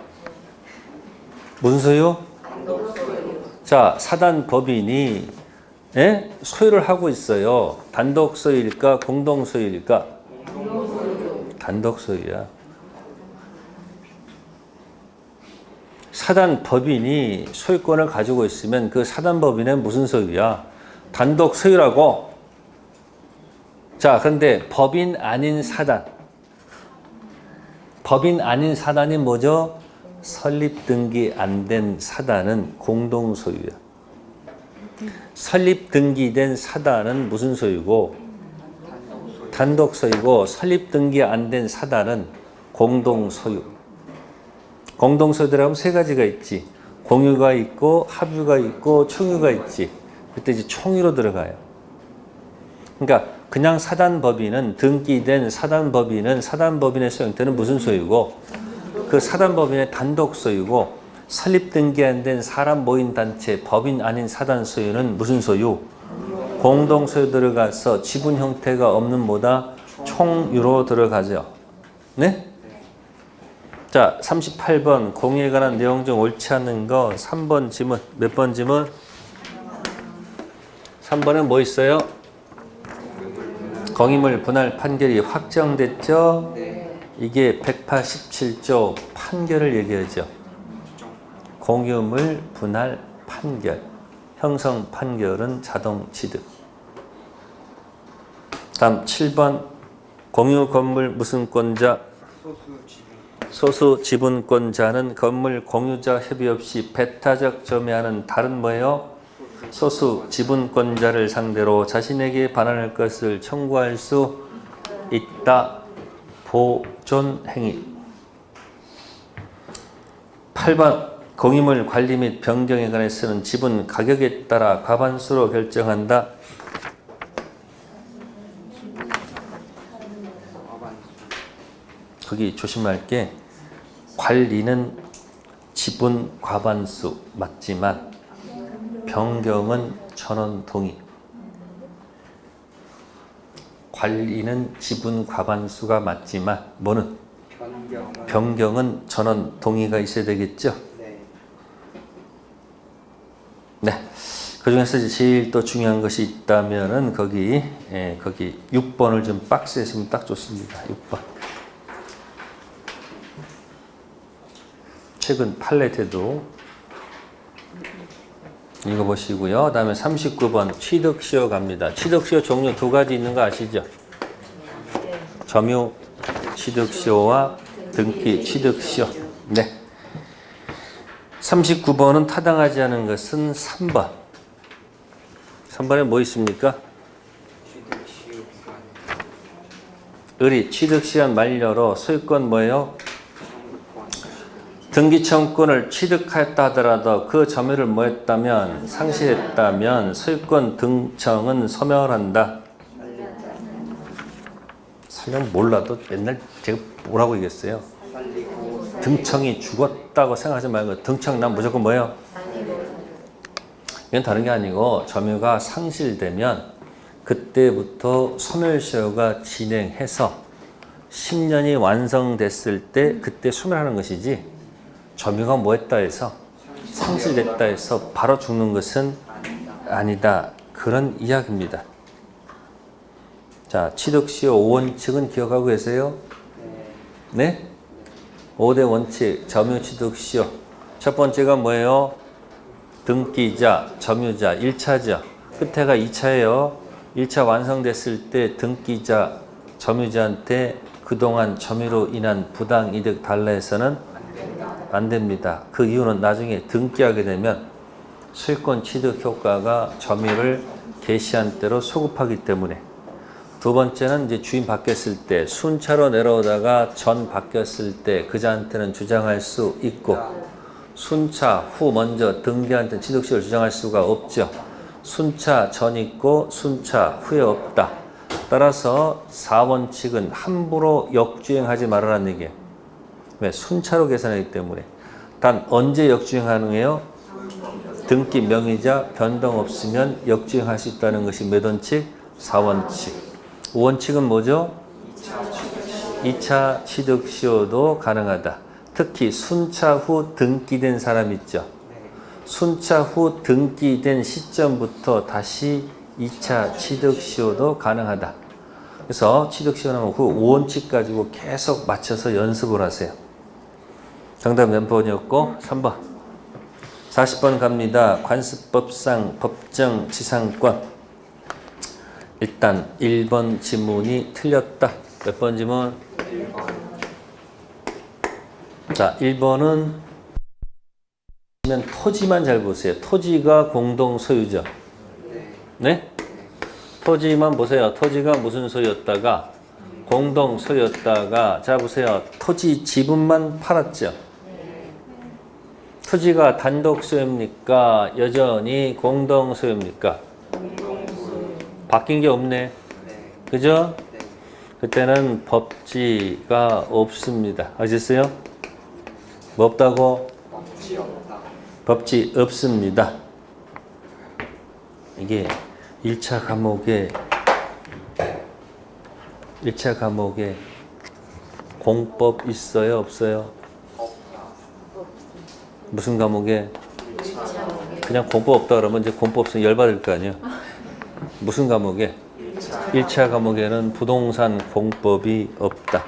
무슨 소유? 자, 사단 법인이 소유를 하고 있어요. 단독 소유일까? 공동 소유일까? 단독 소유야. 사단 법인이 소유권을 가지고 있으면 그 사단 법인은 무슨 소유야? 단독 소유라고. 자, 그런데 법인 아닌 사단. 법인 아닌 사단이 뭐죠? 설립 등기 안 된 사단은 공동 소유야. 설립 등기된 사단은 무슨 소유고? 단독 소유고, 설립 등기 안 된 사단은 공동 소유. 공동 소유들하고 세 가지가 있지. 공유가 있고, 합유가 있고, 총유가 있지. 그때 이제 총유로 들어가요. 그러니까 그냥 사단 법인은 등기된 사단 법인은 사단 법인의 소유 형태는 무슨 소유고, 그 사단 법인의 단독 소유고, 설립 등기 안 된 사람 모인 단체 법인 아닌 사단 소유는 무슨 소유? 공동 소유 들어가서 지분 형태가 없는 뭐다? 총유로 들어가죠. 네? 자, 38번 공유에 관한 내용 중 옳지 않은 거 3번 지문. 몇 번 지문? 3번에 뭐 있어요? 공유물 분할 판결이 확정됐죠? 이게 187조 판결을 얘기하죠. 공유물 분할 판결. 형성 판결은 자동 취득. 다음 7번 공유 건물 무슨 권자? 소수 지분권자는 건물 공유자 협의 없이 배타적 점유하는 다른 뭐예요? 소수 지분권자를 상대로 자신에게 반환할 것을 청구할 수 있다. 보존 행위. 8번 공유물 관리 및 변경에 관해서는 지분 가격에 따라 과반수로 결정한다. 거기 조심할 게 관리는 지분 과반수 맞지만 변경은 전원 동의. 관리는 지분 과반수가 맞지만 뭐는? 변경은 전원 동의가 있어야 되겠죠? 네. 그 중에서 제일 또 중요한 것이 있다면은 거기 6번을 좀 박스에 쓰면 딱 좋습니다. 6번. 최근 팔레트도 읽어보시고요. 다음에 39번 취득시효 갑니다. 취득시효 종류 두 가지 있는 거 아시죠? 점유 취득시효와 등기 취득시효. 네. 39번은 타당하지 않은 것은 3번. 3번에 뭐 있습니까? 의리 취득시한 만료로 소유권 뭐예요? 등기청구권을 취득하였다 하더라도 그 점유를 뭐 했다면? 상실했다면 소유권 등청은 소멸한다. 설령 몰라도 맨날 제가 뭐라고 얘기했어요? 등청이 죽었다고 생각하지 말고 등청 난 무조건 뭐예요? 이건 다른 게 아니고 점유가 상실되면 그때부터 소멸시효가 진행해서 10년이 완성됐을 때 그때 소멸하는 것이지 점유가 뭐 했다 해서 상실됐다 해서 바로 죽는 것은 아니다. 그런 이야기입니다. 자, 취득시효 5원칙은 기억하고 계세요? 네? 5대 원칙, 점유취득시효. 첫 번째가 뭐예요? 등기자, 점유자, 1차죠. 끝에가 2차예요. 1차 완성됐을 때 등기자, 점유자한테 그동안 점유로 인한 부당이득 달라 해서는 안 됩니다. 그 이유는 나중에 등기하게 되면 소유권 취득 효과가 점유를 개시한 대로 소급하기 때문에. 두 번째는 이제 주인 바뀌었을 때 순차로 내려오다가 전 바뀌었을 때 그자한테는 주장할 수 있고 순차 후 먼저 등기한테는 취득시효를 주장할 수가 없죠. 순차 전 있고 순차 후에 없다. 따라서 4원칙은 함부로 역주행하지 말아라는 얘기예요. 왜? 순차로 계산하기 때문에. 단 언제 역주행 가능해요? 등기 명의자 변동 없으면 역주행할 수 있다는 것이 몇 원칙? 4원칙. 5원칙은 뭐죠? 2차 취득시효도 가능하다. 특히 순차 후 등기된 사람 있죠. 순차 후 등기된 시점부터 다시 2차 취득시효도 가능하다. 그래서 취득시효 나면 그 5원칙 가지고 계속 맞춰서 연습을 하세요. 정답 몇 번이었고? 3번. 40번 갑니다. 관습법상 법정 지상권. 일단 1번 지문이 틀렸다. 몇 번 지문? 1번. 자, 1번은 토지만 잘 보세요. 토지가 공동 소유죠. 네? 토지만 보세요. 토지가 무슨 소유였다가 공동 소유였다가 자 보세요. 토지 지분만 팔았죠. 토지가 단독 소유입니까? 여전히 공동 소유입니까? 바뀐 게 없네. 그죠? 그때는 법지가 없습니다. 아셨어요? 뭐 없다고? 법지 없다. 법지 없습니다. 이게 1차 과목에 공법 있어요? 없어요? 없다. 무슨 과목에? 그냥 공법 없다 그러면 이제 공법 없으면 열받을 거 아니에요? 무슨 과목에? 1차 과목에는 부동산 공법이 없다.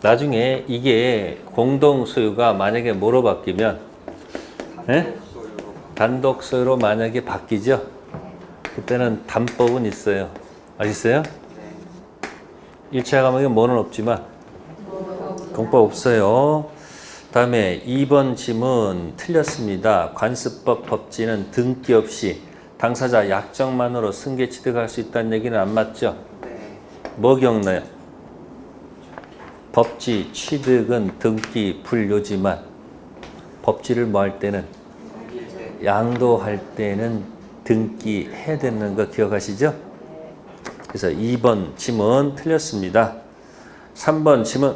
나중에 이게 공동 소유가 만약에 뭐로 바뀌면 단독 소유로 만약에 바뀌죠. 그때는 단법은 있어요. 아시겠어요? 1차 과목에 뭐는 없지만 공법 없어요. 다음에 2번 질문 틀렸습니다. 관습법 법지는 등기 없이 당사자 약정만으로 승계 취득할 수 있다는 얘기는 안 맞죠? 뭐 기억나요? 법지 취득은 등기 불료지만 법지를 뭐 할 때는 양도할 때는 등기해야 되는 거 기억하시죠? 그래서 2번 지문 틀렸습니다. 3번 지문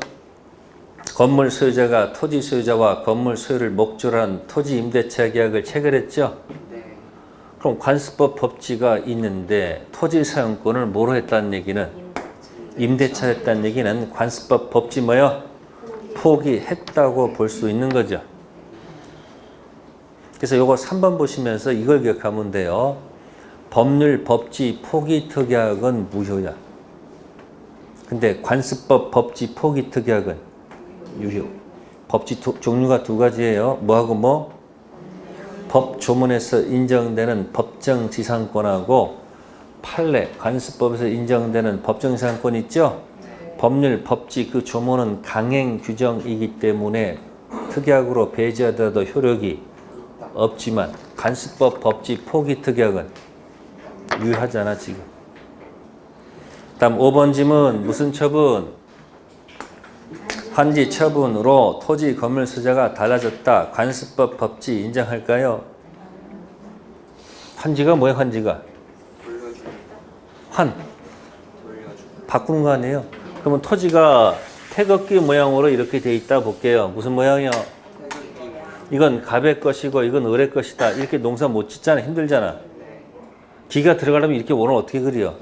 건물 소유자가 토지 소유자와 건물 소유를 목적으로 한 토지 임대차 계약을 체결했죠? 그럼 관습법 법지가 있는데 토지 사용권을 뭐로 했다는 얘기는 임대차 했다는 얘기는 관습법 법지 뭐요? 포기했다고 볼 수 있는 거죠. 그래서 요거 3번 보시면서 이걸 기억하면 돼요. 법률 법지 포기 특약은 무효야. 근데 관습법 법지 포기 특약은 유효. 법지 종류가 두 가지예요. 뭐하고 뭐? 법 조문에서 인정되는 법정 지상권하고 판례 관습법에서 인정되는 법정 지상권 있죠? 법률 법지 그 조문은 강행 규정이기 때문에 특약으로 배제하더라도 효력이 없지만 관습법 법지 포기 특약은 유효하잖아 지금. 다음 5번 질문 무슨 처분? 환지 처분으로 토지 건물 소유자가 달라졌다. 관습법 법지 인정할까요? 환지가 뭐야 환지가? 바꾸는 거 아니에요? 그러면 토지가 태극기 모양으로 이렇게 돼 있다 볼게요. 무슨 모양이요? 이건 갑의 것이고 이건 을의 것이다. 이렇게 농사 못 짓잖아. 힘들잖아. 기가 들어가려면 이렇게 원을 어떻게 그려?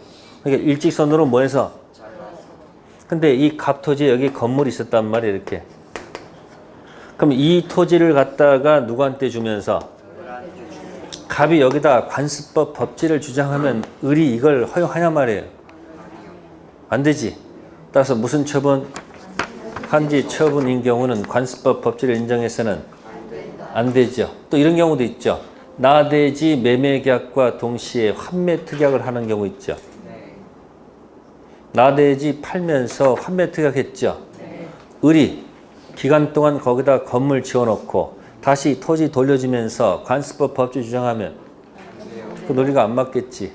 그러니까 일직선으로 뭐 해서? 근데 이 갑 토지에 여기 건물이 있었단 말이에요. 이렇게. 그럼 이 토지를 갖다가 누구한테 주면서 갑이 여기다 관습법 법지를 주장하면 을이 이걸 허용하냐 말이에요. 안 되지. 따라서 무슨 처분? 환지 처분인 경우는 관습법 법칙을 인정해서는 안 되죠. 또 이런 경우도 있죠. 나대지 매매계약과 동시에 환매특약을 하는 경우 있죠. 네. 나대지 팔면서 환매특약했죠. 을이 기간 동안 거기다 건물 지어놓고 다시 토지 돌려주면서 관습법 법칙 주장하면 그 논리가 안 맞겠지.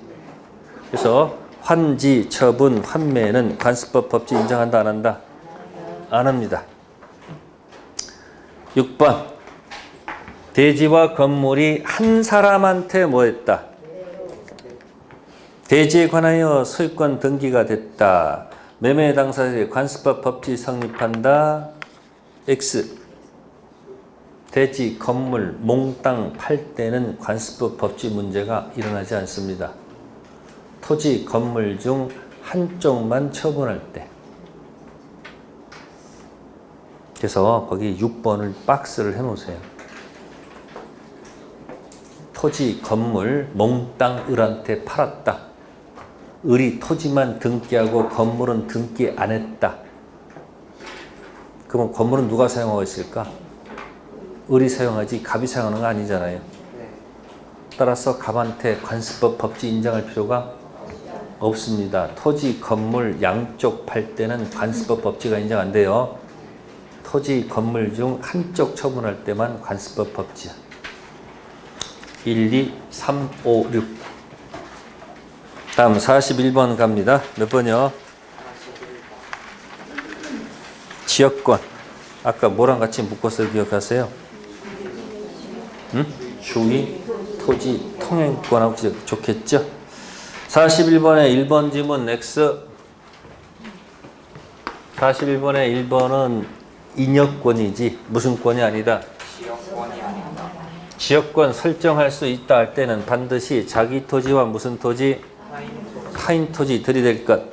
그래서 환지, 처분, 환매는 관습법 법칙 인정한다 안 한다? 안 합니다. 6번 대지와 건물이 한 사람한테 뭐 했다? 대지에 관하여 소유권 등기가 됐다. 매매 당사자의 관습법 법칙 성립한다. X. 대지, 건물, 몽땅 팔 때는 관습법 법칙 문제가 일어나지 않습니다. 토지, 건물 중 한쪽만 처분할 때. 그래서 거기 6번을 박스를 해놓으세요. 토지, 건물, 몽땅 을한테 팔았다. 을이 토지만 등기하고 건물은 등기 안 했다. 그럼 건물은 누가 사용하고 있을까? 을이 사용하지 갑이 사용하는 거 아니잖아요. 네. 따라서 갑한테 관습법 법칙 인정할 필요가 없습니다. 토지, 건물 양쪽 팔 때는 관습법 법칙이 인정 안 돼요. 토지, 건물 중 한쪽 처분할 때만 관습법 법칙. 1, 2, 3, 5, 6. 다음 41번 갑니다. 몇 번이요? 41번. 지역권. 아까 뭐랑 같이 묶어서 기억하세요? 응? 주의, 토지, 통행권하고 좋겠죠? 41번에 1번 지문 X. 41번에 1번은 인여권이지 무슨 권이 아니다. 지역권이 아니다. 지역권 설정할 수 있다 할 때는 반드시 자기 토지와 무슨 토지? 타인 토지 들이댈 것.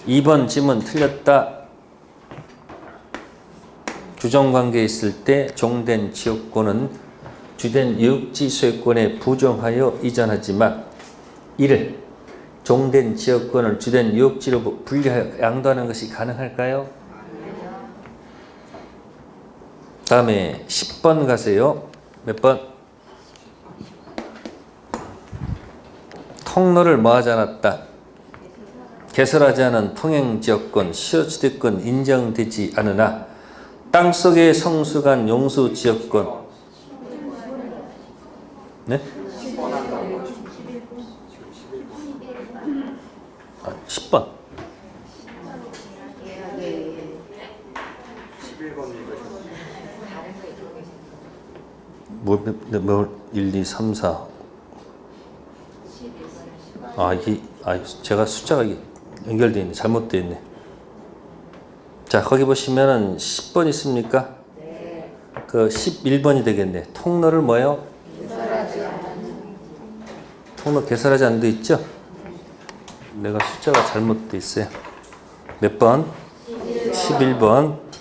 2번 지문 틀렸다. 주정관계에 있을 때 종된 지역권은 주된 유역지 소유권에 부정하여 이전하지만 이를 종된 지역권을 주된 유역지로 분리하여 양도하는 것이 가능할까요? 다음에 10번 가세요. 몇 번? 통로를 뭐하지 않았다. 개설하지 않은 통행지역권, 시효취득권 인정되지 않으나 땅속의 성수간 용수지역권. 네? 10번. 11번 뭐 1, 2, 3, 4. 이게 제가 숫자가 연결되어 있네. 잘못되어 있네. 자, 거기 보시면은 10번 있습니까? 네. 그 11번이 되겠네. 통로를 뭐요? 통로 개설하지 않은 데 있죠? 내가 숫자가 잘못되어 있어요. 몇 번? 11번.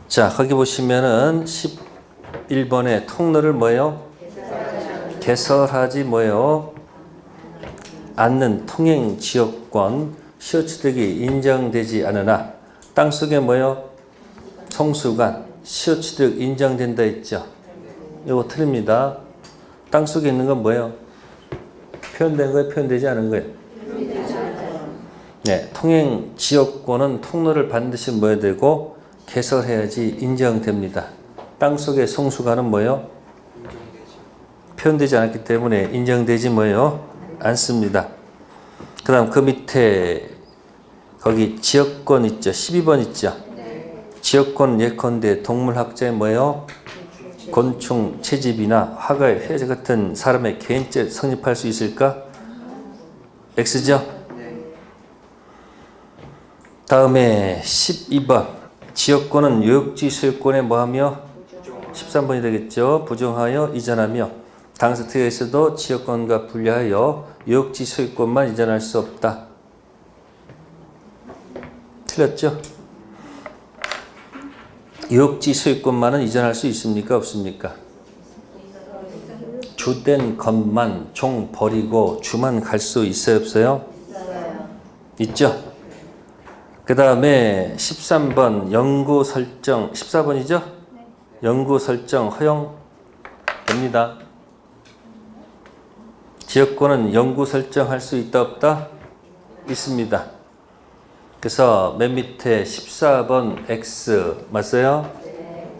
자, 거기 보시면은 11번에 통로를 뭐요? 개설하지 뭐요? 않는 통행 지역권 시효취득이 인정되지 않으나 땅속에 뭐요? 성수간 시효취득 인정된다 했죠. 이거 틀립니다. 땅속에 있는 건 뭐예요? 표현된 거예요? 표현되지 않은 거예요? 네, 통행 지역권은 통로를 반드시 뭐야 되고 개설해야지 인정됩니다. 땅속의 성수관은 뭐예요? 표현되지 않았기 때문에 인정되지 뭐예요? 않습니다. 그 다음 그 밑에 거기 지역권 있죠? 12번 있죠? 지역권 예컨대 동물학자의 뭐예요? 곤충 채집이나 화가의 회자 같은 사람의 개인죄 성립할 수 있을까? X죠? 다음에 12번 지역권은 유역지 소유권에 뭐하며? 13번이 되겠죠. 부정하여 이전하며 당사특약에서도 지역권과 분리하여 유역지 소유권만 이전할 수 없다. 틀렸죠? 유역지 소유권만은 이전할 수 있습니까? 없습니까? 주된 것만 종 버리고 주만 갈 수 있어요? 없어요? 있죠? 그 다음에 13번 영구 설정 14번이죠? 영구 설정 허용됩니다. 지역권은 영구 설정할 수 있다 없다? 있습니다. 그래서 맨 밑에 14번 X 맞아요?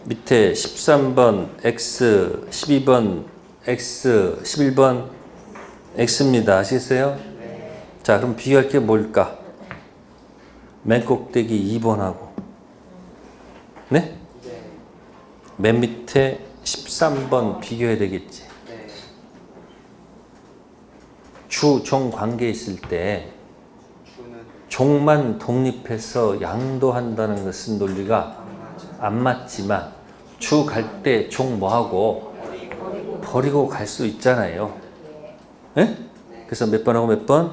밑에 13번 X, 12번 X, 11번 X입니다. 아시겠어요? 자, 그럼 비교할 게 뭘까? 맨 꼭대기 2번하고 네? 맨 밑에 13번 비교해야 되겠지. 주, 종 관계 있을 때 종만 독립해서 양도한다는 것은 논리가 안 맞지만 주 갈 때 종 뭐하고 버리고 갈 수 있잖아요. 네? 그래서 몇 번하고 몇 번?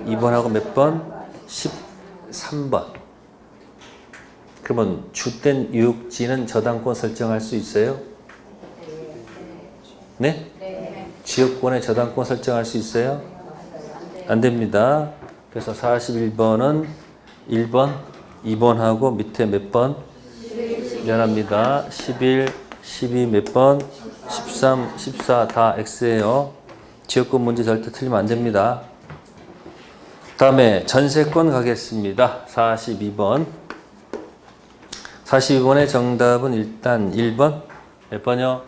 2번하고 몇 번? 13번. 그러면 주된 유역지는 저당권 설정할 수 있어요? 네? 지역권에 저당권 설정할 수 있어요? 안 됩니다. 그래서 41번은 1번, 2번하고 밑에 몇 번? 미안합니다. 11, 12 몇 번? 13, 14 다 X예요. 지역권 문제 절대 틀리면 안 됩니다. 다음에 전세권 가겠습니다. 42번. 42번의 정답은 일단 1번. 몇 번이요?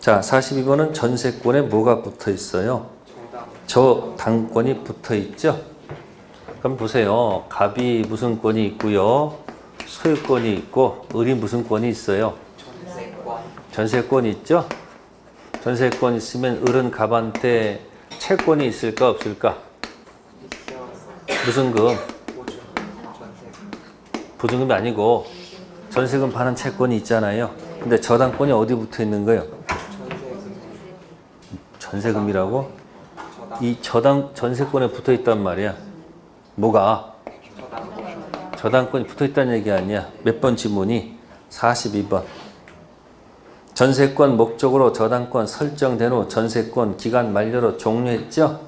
자, 42번은 전세권에 뭐가 붙어 있어요? 저당권이 붙어 있죠? 그럼 보세요. 갑이 무슨 권이 있고요. 소유권이 있고 을이 무슨 권이 있어요? 전세권이 있죠? 전세권 있으면 을은 갑한테 채권이 있을까 없을까? 무슨 금? 보증금이 아니고 전세금 파는 채권이 있잖아요. 근데 저당권이 어디 붙어 있는 거예요? 전세금이라고? 이 전세권에 붙어 있단 말이야. 뭐가? 저당권이 붙어 있다는 얘기 아니야. 몇 번 지문이? 42번. 전세권 목적으로 저당권 설정된 후 전세권 기간 만료로 종료했죠?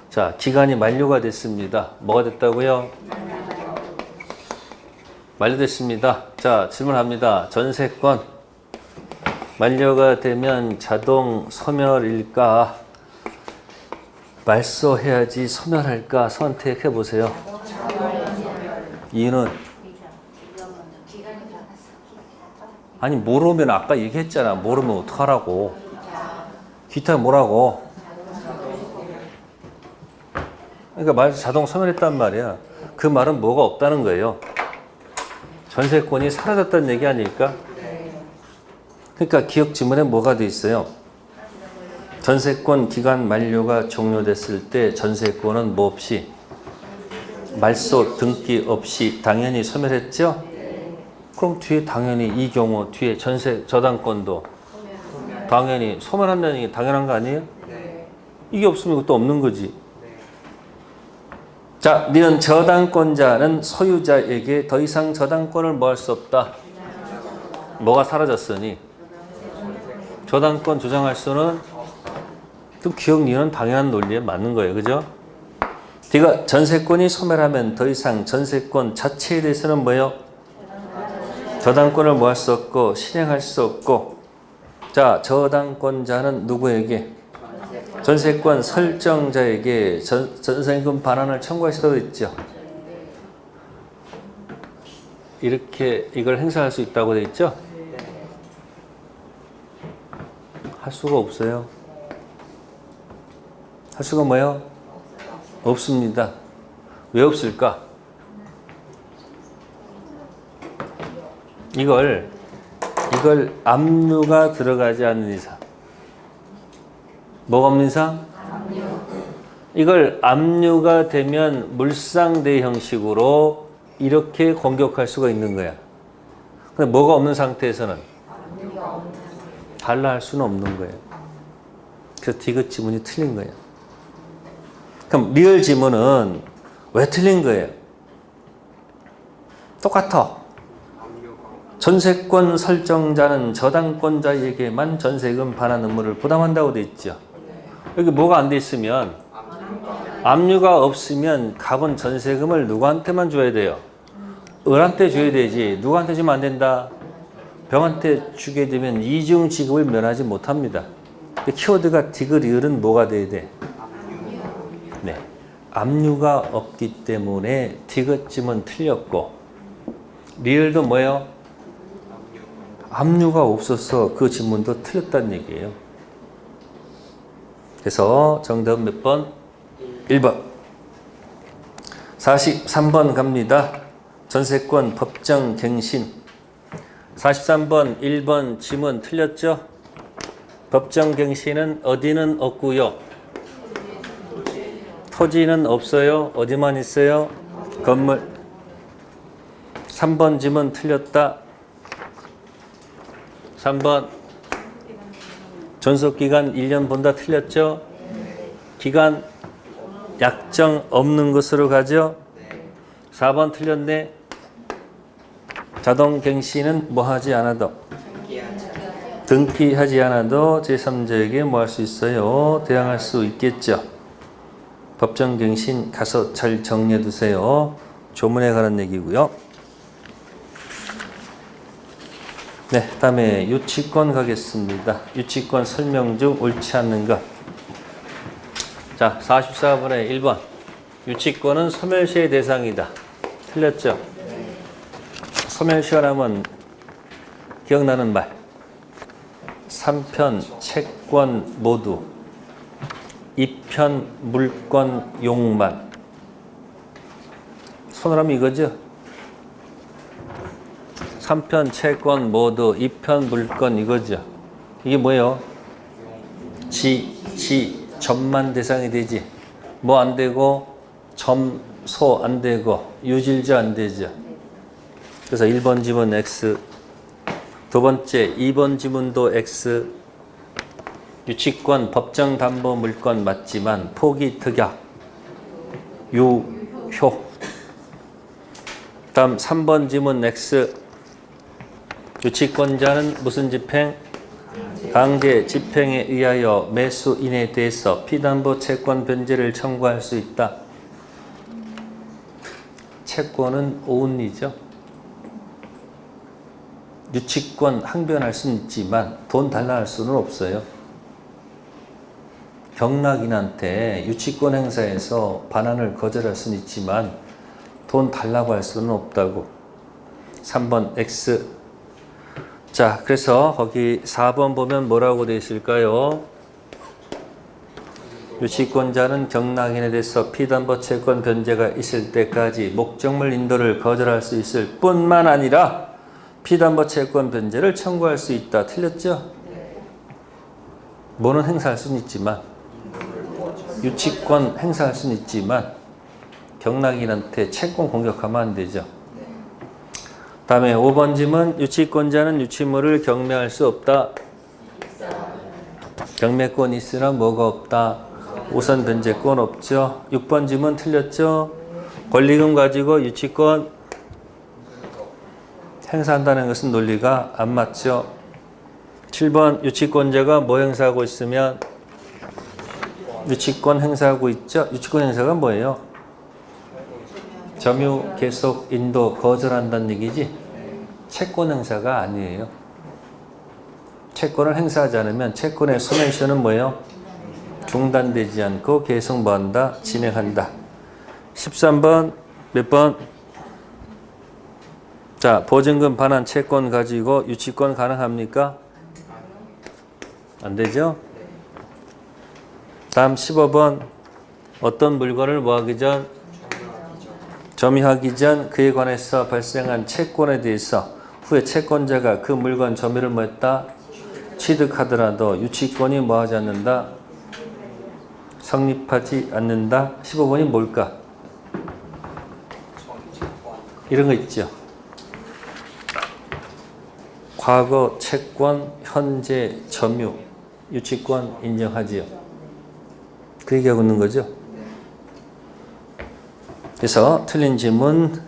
자, 기간이 만료가 됐습니다. 뭐가 됐다고요? 만료됐습니다. 자, 질문합니다. 전세권 만료가 되면 자동 소멸일까? 말소해야지 소멸할까? 선택해 보세요. 이유는 아니 모르면 아까 얘기했잖아. 모르면 어떡하라고. 기타 뭐라고? 그러니까 말 자동 소멸했단 말이야. 그 말은 뭐가 없다는 거예요. 전세권이 사라졌다는 얘기 아닐까? 그러니까 기억 지문에 뭐가 돼 있어요? 전세권 기간 만료가 종료됐을 때 전세권은 뭐 없이 말소 등기 없이 당연히 소멸했죠? 그럼 뒤에 당연히 이 경우 뒤에 저당권도 당연히 소멸한다는 게 당연한 거 아니에요? 이게 없으면 이것도 없는 거지. 자, 니은 저당권자는 소유자에게 더 이상 저당권을 뭐 할 수 없다. 뭐가 사라졌으니 저당권 조정할 수는 또 기억 니은 당연한 논리에 맞는 거예요. 그죠? D가 전세권이 소멸하면 더 이상 전세권 자체에 대해서는 뭐예요? 저당권을 뭐 할 수 없고 실행할 수 없고. 자, 저당권자는 누구에게? 전세권 설정자에게 전세금 반환을 청구할 수도 있죠. 이렇게 이걸 행사할 수 있다고 돼 있죠? 할 수가 없어요. 할 수가 뭐예요? 없습니다. 왜 없을까? 이걸 압류가 들어가지 않는 이상. 뭐가 없는 이상? 이걸 압류가 되면 물상대 형식으로 이렇게 공격할 수가 있는 거야. 근데 뭐가 없는 상태에서는 달라 할 수는 없는 거예요. 그래서 디귿 지문이 틀린 거예요. 그럼 리얼 지문은 왜 틀린 거예요? 똑같아. 전세권 설정자는 저당권자에게만 전세금 반환 의무를 부담한다고 돼 있죠. 여기 뭐가 안 돼 있으면 압류가 없으면 갑은 전세금을 누구한테만 줘야 돼요? 을한테 줘야 되지. 누구한테 주면 안 된다? 병한테 주게 되면 이중 지급을 면하지 못합니다. 키워드가 디귿이을은 뭐가 돼야 돼? 네. 압류가 없기 때문에 디귿쯤은 틀렸고, 리을도 뭐예요? 압류가 없어서 그 지문도 틀렸다는 얘기예요. 그래서 정답은 몇 번? 1번. 43번 갑니다. 전세권 법정 갱신. 43번 1번 지문 틀렸죠? 법정 갱신은 어디는 없고요. 토지는 없어요. 어디만 있어요? 건물. 3번 지문 틀렸다. 3번 존속기간 1년 본다 틀렸죠? 기간 약정 없는 것으로 가죠? 4번 틀렸네. 자동갱신은 뭐 하지 않아도 등기하지 않아도 제3자에게 뭐 할 수 있어요? 대항할 수 있겠죠. 법정갱신 가서 잘 정리해 두세요. 조문에 관한 얘기고요. 네, 다음에 유치권 가겠습니다. 유치권 설명 중 옳지 않는 것. 자, 44번에 1번. 유치권은 소멸시의 대상이다. 틀렸죠? 소멸시하면 기억나는 말. 3편 채권 모두 2편 물권 용만. 손으로 하면 이거죠? 3편 채권 모두 2편 물권 이거죠? 이게 뭐예요? 점만 대상이 되지. 뭐 안 되고 점소 안 되고 유질자 안 되죠. 그래서 1번 지문 X, 두 번째 2번 지문도 X. 유치권 법정 담보 물권 맞지만 포기 특약 유효. 다음 3번 지문 X. 유치권자는 무슨 집행? 강제 집행에 의하여 매수인에 대해서 피담보 채권 변제를 청구할 수 있다. 채권은 오은이죠. 유치권 항변할 수는 있지만 돈 달라 할 수는 없어요. 경락인한테 유치권 행사에서 반환을 거절할 수는 있지만 돈 달라고 할 수는 없다고. 3번 X. 자, 그래서 거기 4번 보면 뭐라고 되어 있을까요? 유치권자는 경락인에 대해서 피담보 채권 변제가 있을 때까지 목적물 인도를 거절할 수 있을 뿐만 아니라 피담보 채권 변제를 청구할 수 있다. 틀렸죠? 뭐는 행사할 수는 있지만, 유치권 행사할 수는 있지만 경락인한테 채권 공격하면 안 되죠. 다음에 5번 질문. 유치권자는 유치물을 경매할 수 없다. 경매권 있으나 뭐가 없다? 우선 변제권 없죠. 6번 질문 틀렸죠. 권리금 가지고 유치권 행사한다는 것은 논리가 안 맞죠. 7번 유치권자가 뭐 행사하고 있으면 유치권 행사하고 있죠. 유치권 행사가 뭐예요? 점유, 계속, 인도, 거절한다는 얘기지 채권 행사가 아니에요. 채권을 행사하지 않으면 채권의 소멸시효는 뭐예요? 중단되지 않고 계속 뭐한다? 진행한다. 13번 몇 번? 자, 보증금 반환 채권 가지고 유치권 가능합니까? 안 되죠? 다음 15번. 어떤 물건을 뭐하기 전? 점유하기 전 그에 관해서 발생한 채권에 대해서 후에 채권자가 그 물건 점유를 뭐했다? 취득하더라도 유치권이 뭐하지 않는다? 성립하지 않는다. 15번이 뭘까? 이런 거 있죠. 과거 채권, 현재 점유, 유치권 인정하지요. 그 얘기하고 있는 거죠. 그래서 틀린 질문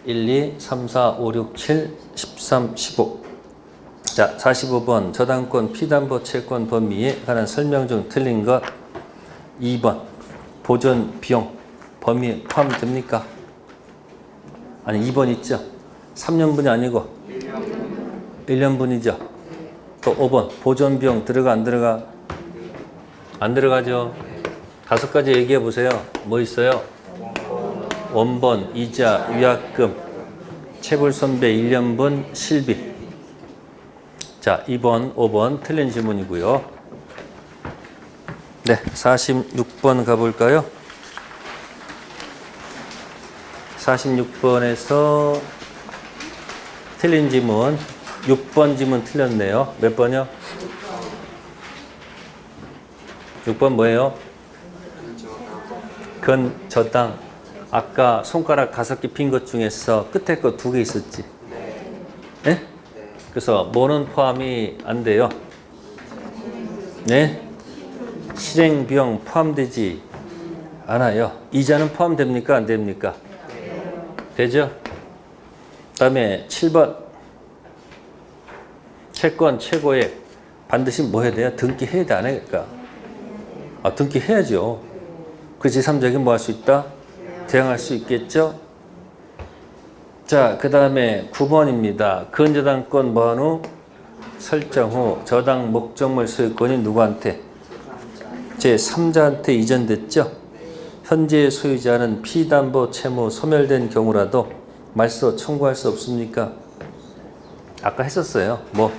1, 2, 3, 4, 5, 6, 7, 13, 15. 자, 45번 저당권 피담보 채권 범위에 관한 설명 중 틀린 것 2번 보존 비용 범위에 포함됩니까? 아니 2번 있죠? 3년분이 아니고 1년분이죠. 또 5번 보존 비용 들어가 안 들어가? 안 들어가죠. 5가지 얘기해 보세요. 뭐 있어요? 원본, 이자, 위약금, 체불손배 1년분 실비. 자, 2번, 5번 틀린 질문이고요. 네, 46번 가볼까요? 46번에서 틀린 지문 6번 지문 틀렸네요. 몇 번이요? 6번 뭐예요? 근저당. 아까 손가락 5개 핀 것 중에서 끝에 거 2개 있었지? 네? 그래서 뭐는 포함이 안 돼요? 네? 실행 비용 포함되지 않아요. 이자는 포함됩니까? 안 됩니까? 되죠? 그 다음에 7번 채권 최고액 반드시 뭐 해야 돼요? 등기해야 돼? 안 해야? 아, 등기해야죠. 그 제3자에게 뭐 할 수 있다? 대항할 수 있겠죠? 자, 그 다음에 9번입니다. 근저당권 번호 설정 후 저당 목적물 소유권이 누구한테? 제3자한테 이전됐죠? 현재 소유자는 피담보 채무 소멸된 경우라도 말소 청구할 수 없습니까? 아까 했었어요. 뭐?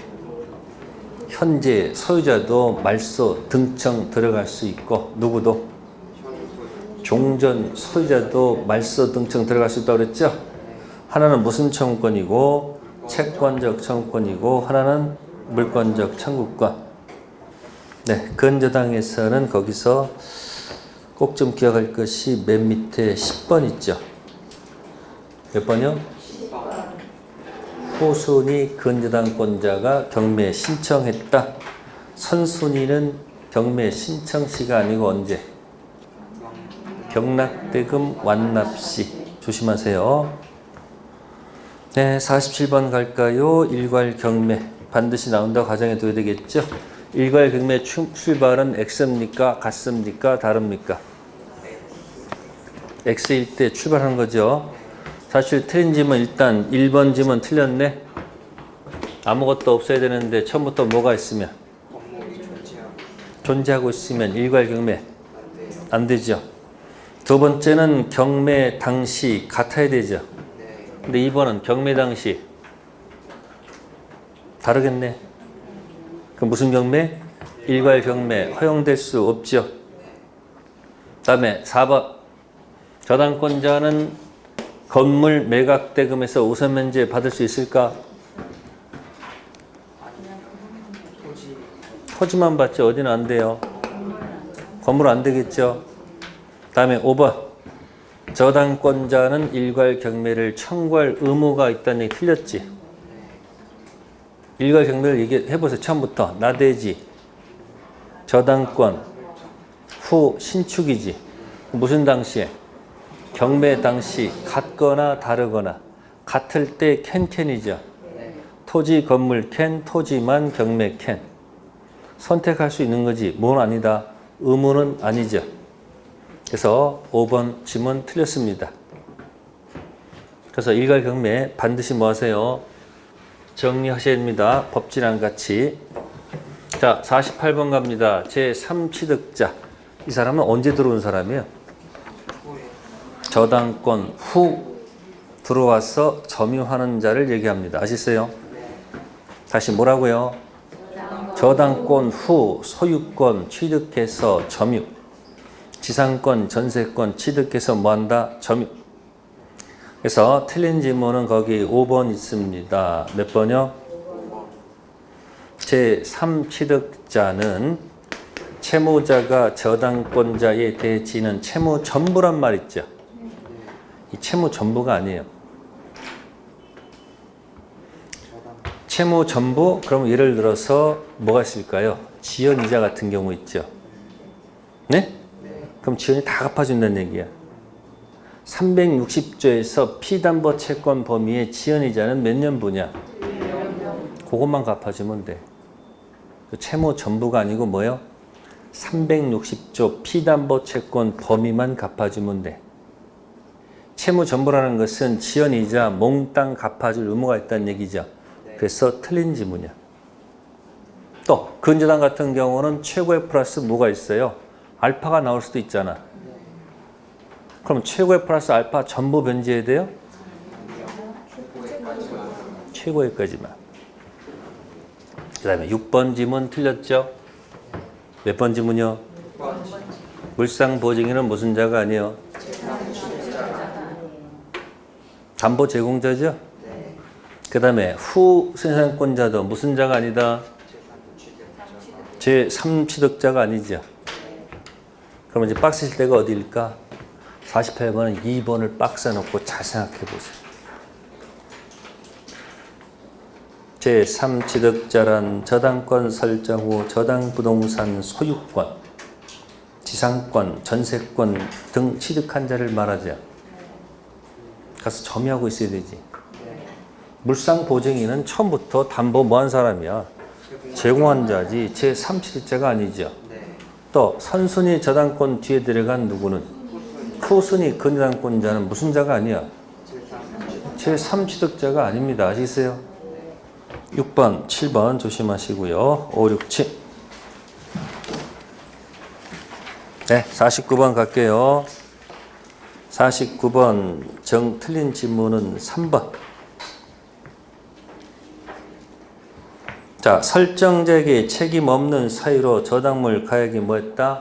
현재 소유자도 말소 등청 들어갈 수 있고 누구도? 종전 소유자도 말소 등청 들어갈 수 있다고 그랬죠? 하나는 무슨 청구권이고 채권적 청구권이고 하나는 물권적 청구권. 네, 근저당에서는 거기서 꼭 좀 기억할 것이 맨 밑에 10번 있죠. 몇 번이요? 후순위 근저당권자가 경매 신청했다. 선순위는 경매 신청 시가 아니고 언제? 경락대금 완납 시. 조심하세요. 네, 47번 갈까요? 일괄 경매 반드시 나온다고 가정해 둬야 되겠죠? 일괄 경매 출발은 X입니까? 같습니까? 다릅니까? X일 때 출발하는 거죠. 사실 틀린 지문 일단 1번 지문 틀렸네. 아무것도 없어야 되는데 처음부터 뭐가 있으면? 존재하고 있으면 일괄 경매 안 되죠. 두 번째는 경매 당시 같아야 되죠. 근데 2번은 경매 당시 다르겠네. 그럼 무슨 경매? 일괄 경매 허용될 수 없죠. 그 다음에 4번 저당권자는 건물 매각 대금에서 우선 면제 받을 수 있을까? 토지만 받지 어디는 안 돼요. 건물 안 되겠죠. 그 다음에 5번 저당권자는 일괄 경매를 청구할 의무가 있다는 얘기 틀렸지. 일괄 경매를 얘기해보세요. 처음부터 나대지 저당권 후 신축이지. 무슨 당시에? 경매 당시 같거나 다르거나. 같을 때 캔캔이죠. 토지 건물 캔 토지만 경매 캔. 선택할 수 있는 거지 뭐는 아니다. 의무는 아니죠. 그래서 5번 지문 틀렸습니다. 그래서 일괄 경매 반드시 뭐 하세요? 정리하셔야 됩니다. 법진랑 같이. 자, 48번 갑니다. 제3취득자. 이 사람은 언제 들어온 사람이에요? 저당권 후 들어와서 점유하는 자를 얘기합니다. 아시겠어요? 다시 뭐라고요? 저당권 후 소유권 취득해서 점유. 지상권, 전세권 취득해서 뭐한다? 점유. 그래서 틀린 지문은 거기 5번 있습니다. 몇 번이요? 제3취득자는 채무자가 저당권자에 대해 지는 채무 전부란 말 있죠. 이 채무 전부가 아니에요. 채무 전부? 그러면 예를 들어서 뭐가 있을까요? 지연이자 같은 경우 있죠. 네? 그럼 지연이 다 갚아준다는 얘기야. 360조에서 피담보 채권 범위의 지연이자는 몇 년분이야? 그것만 갚아주면 돼. 채무 전부가 아니고 뭐요? 360조 피담보 채권 범위만 갚아주면 돼. 채무 전부라는 것은 지연이자 몽땅 갚아줄 의무가 있다는 얘기죠. 그래서 틀린 지문이야. 또 근저당 같은 경우는 최고의 플러스 뭐가 있어요? 알파가 나올 수도 있잖아. 그럼 최고의 플러스 알파 전부 변제해야 돼요? 최고의까지만. 그 다음에 6번 지문 틀렸죠? 몇 번 지문이요? 물상보증인은 무슨 자가 아니에요? 담보 제공자죠? 그 다음에 후 생산권자도 무슨 자가 아니다? 제3취득자가 아니죠. 그럼 이제 박스 실 때가 어디일까? 48번은 2번을 박스에 놓고 잘 생각해 보세요. 제3취득자란 저당권 설정 후 저당 부동산 소유권, 지상권, 전세권 등 취득한 자를 말하죠. 가서 점유하고 있어야 되지. 물상보증인은 처음부터 담보 뭐한 사람이야? 제공한 자지 제3취득자가 아니죠. 또 선순위 저당권 뒤에 들어간 누구는 후순위 근저당권자는 무슨 자가 아니야? 제3취득자가 아닙니다. 아시겠어요? 6번, 7번 조심하시고요. 5, 6, 7. 네, 49번 갈게요. 49번 정 틀린 지문은 3번. 자, 설정자에게 책임 없는 사유로 저당물 가액이 뭐했다?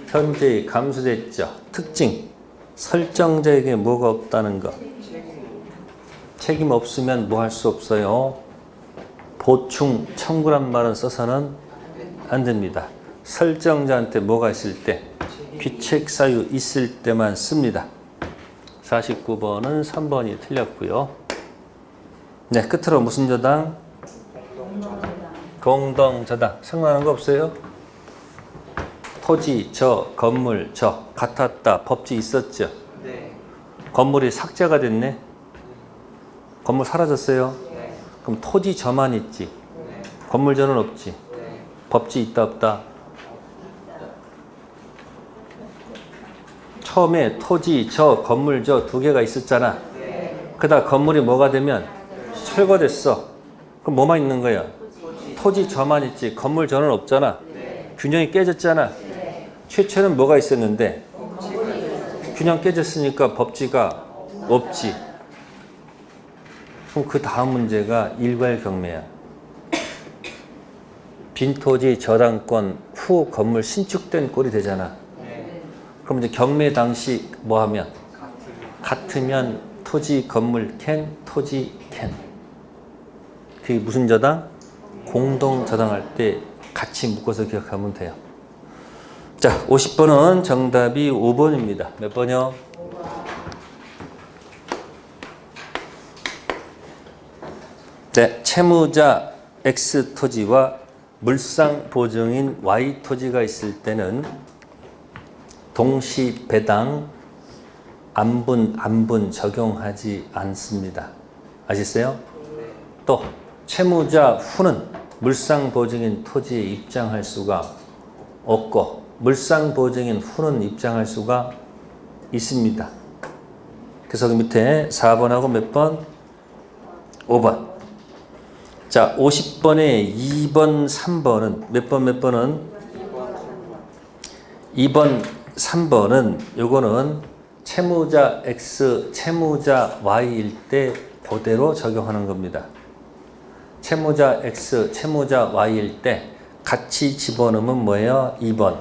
현재히 감소됐죠. 특징. 설정자에게 뭐가 없다는 거. 책임 없으면 뭐 할 수 없어요? 보충 청구란 말은 써서는 안 됩니다. 설정자한테 뭐가 있을 때? 귀책 사유 있을 때만 씁니다. 49번은 3번이 틀렸고요. 네, 끝으로 무슨 저당? 공동저당. 생각나는 거 없어요? 토지, 건물, 같았다. 법지 있었죠? 건물이 삭제가 됐네? 건물 사라졌어요? 그럼 토지 저만 있지? 건물 저는 없지? 법지 있다 없다? 처음에 토지 건물 두 개가 있었잖아. 그러다 건물이 뭐가 되면 철거됐어. 그럼 뭐만 있는 거야? 토지 저만 있지. 건물 저는 없잖아. 균형이 깨졌잖아. 최초는 뭐가 있었는데? 균형 깨졌으니까 법지가 없지. 그럼 그 다음 문제가 일괄경매야. 빈토지 저당권 후 건물 신축된 꼴이 되잖아. 그럼 이제 경매 당시 뭐 하면? 같으면 토지 건물 토지 그게 무슨 저당? 공동 저당할 때 같이 묶어서 기억하면 돼요. 자, 50번은 정답이 5번입니다. 몇 번이요? 네, 채무자 X 토지와 물상 보증인 Y 토지가 있을 때는 동시 배당 안분 적용하지 않습니다. 아시겠어요? 또 채무자 후는 물상 보증인 토지에 입장할 수가 없고 물상 보증인 후는 입장할 수가 있습니다. 그래서 그 밑에 4번하고 몇 번? 5번. 자, 50번에 2번, 3번은 몇 번은? 2번, 3번은 요거는 채무자 X, 채무자 Y일 때 그대로 적용하는 겁니다. 채무자 X, 채무자 Y일 때 같이 집어넣으면 뭐예요? 2번.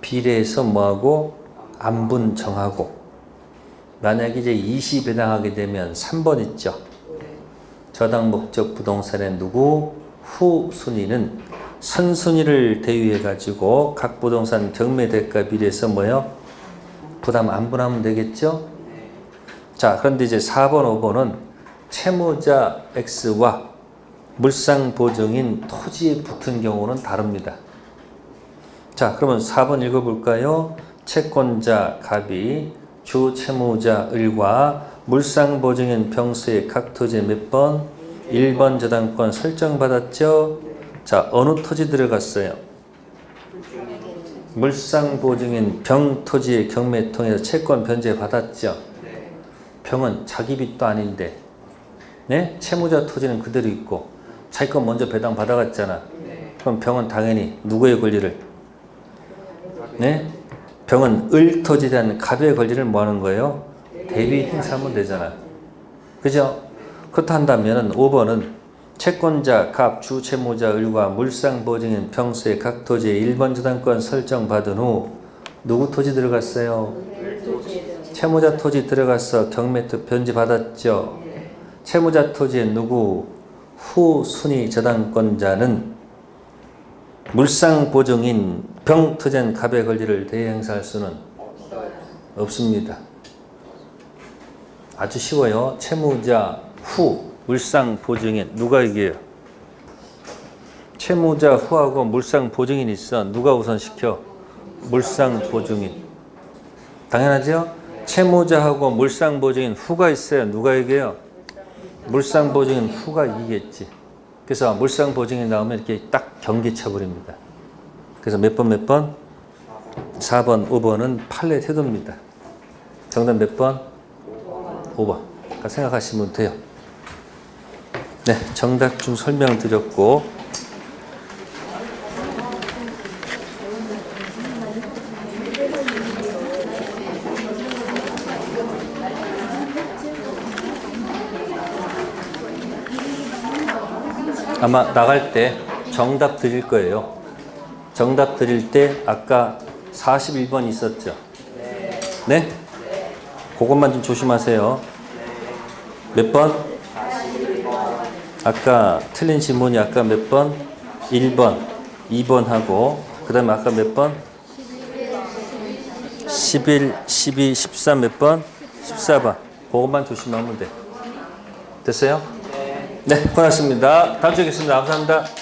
비례해서 뭐하고? 안분 정하고. 만약에 이제 이시 배당하게 되면 3번 있죠. 저당 목적 부동산의 누구? 후 순위는 선순위를 대위해 가지고 각 부동산 경매 대가 비례해서 뭐요? 부담 안분하면 되겠죠? 자, 그런데 이제 4번, 5번은 채무자 X와 물상 보증인 토지에 붙은 경우는 다릅니다. 자, 그러면 4번 읽어볼까요? 채권자 갑이 주 채무자 을과 물상 보증인 병수의 각 토지에 몇 번? 1번 저당권 설정받았죠? 자, 어느 토지 들어갔어요? 물상 보증인 병 토지의 경매 통해서 채권 변제 받았죠. 네. 병은 자기 빚도 아닌데, 네? 채무자 토지는 그대로 있고 자기 건 먼저 배당 받아갔잖아. 네. 그럼 병은 당연히 누구의 권리를? 네? 병은 을 토지에 대한 갑의 권리를 뭐 하는 거예요? 대비 행사하면 되잖아. 그죠? 그렇다 한다면 5번은 채권자, 갑, 주, 채무자, 을과 물상 보증인 평수의 각 토지의 1번 저당권 설정받은 후 누구 토지 들어갔어요? 채무자 토지 들어가서 경매 변제 받았죠. 채무자 토지의 누구? 후 순위 저당권자는 물상 보증인 병 토지한 갑의 권리를 대행사할 수는 없습니다. 아주 쉬워요. 채무자 후 물상 보증인 누가 이겨요? 채무자 후하고 물상 보증인 있어. 누가 우선시켜? 물상 보증인. 당연하죠? 채무자하고 물상 보증인 후가 있어요. 누가 이겨요? 물상 보증인 후가 이기겠지. 그래서 물상 보증인 나오면 이렇게 딱 경기 쳐버립니다. 그래서 몇 번? 4번, 5번은 판례 태도입니다. 정답 몇 번? 5번. 그러니까 생각하시면 돼요. 네, 정답 좀 설명드렸고 아마 나갈 때 정답 드릴 거예요. 정답 드릴 때 아까 41번 있었죠? 네? 그것만 좀 조심하세요. 몇 번? 아까 틀린 지문이 아까 몇 번? 1번, 2번 하고 그 다음에 아까 몇 번? 11, 12, 13 몇 번? 14번. 그것만 조심하면 돼. 됐어요? 네, 고맙습니다. 다음 주에 뵙겠습니다. 감사합니다.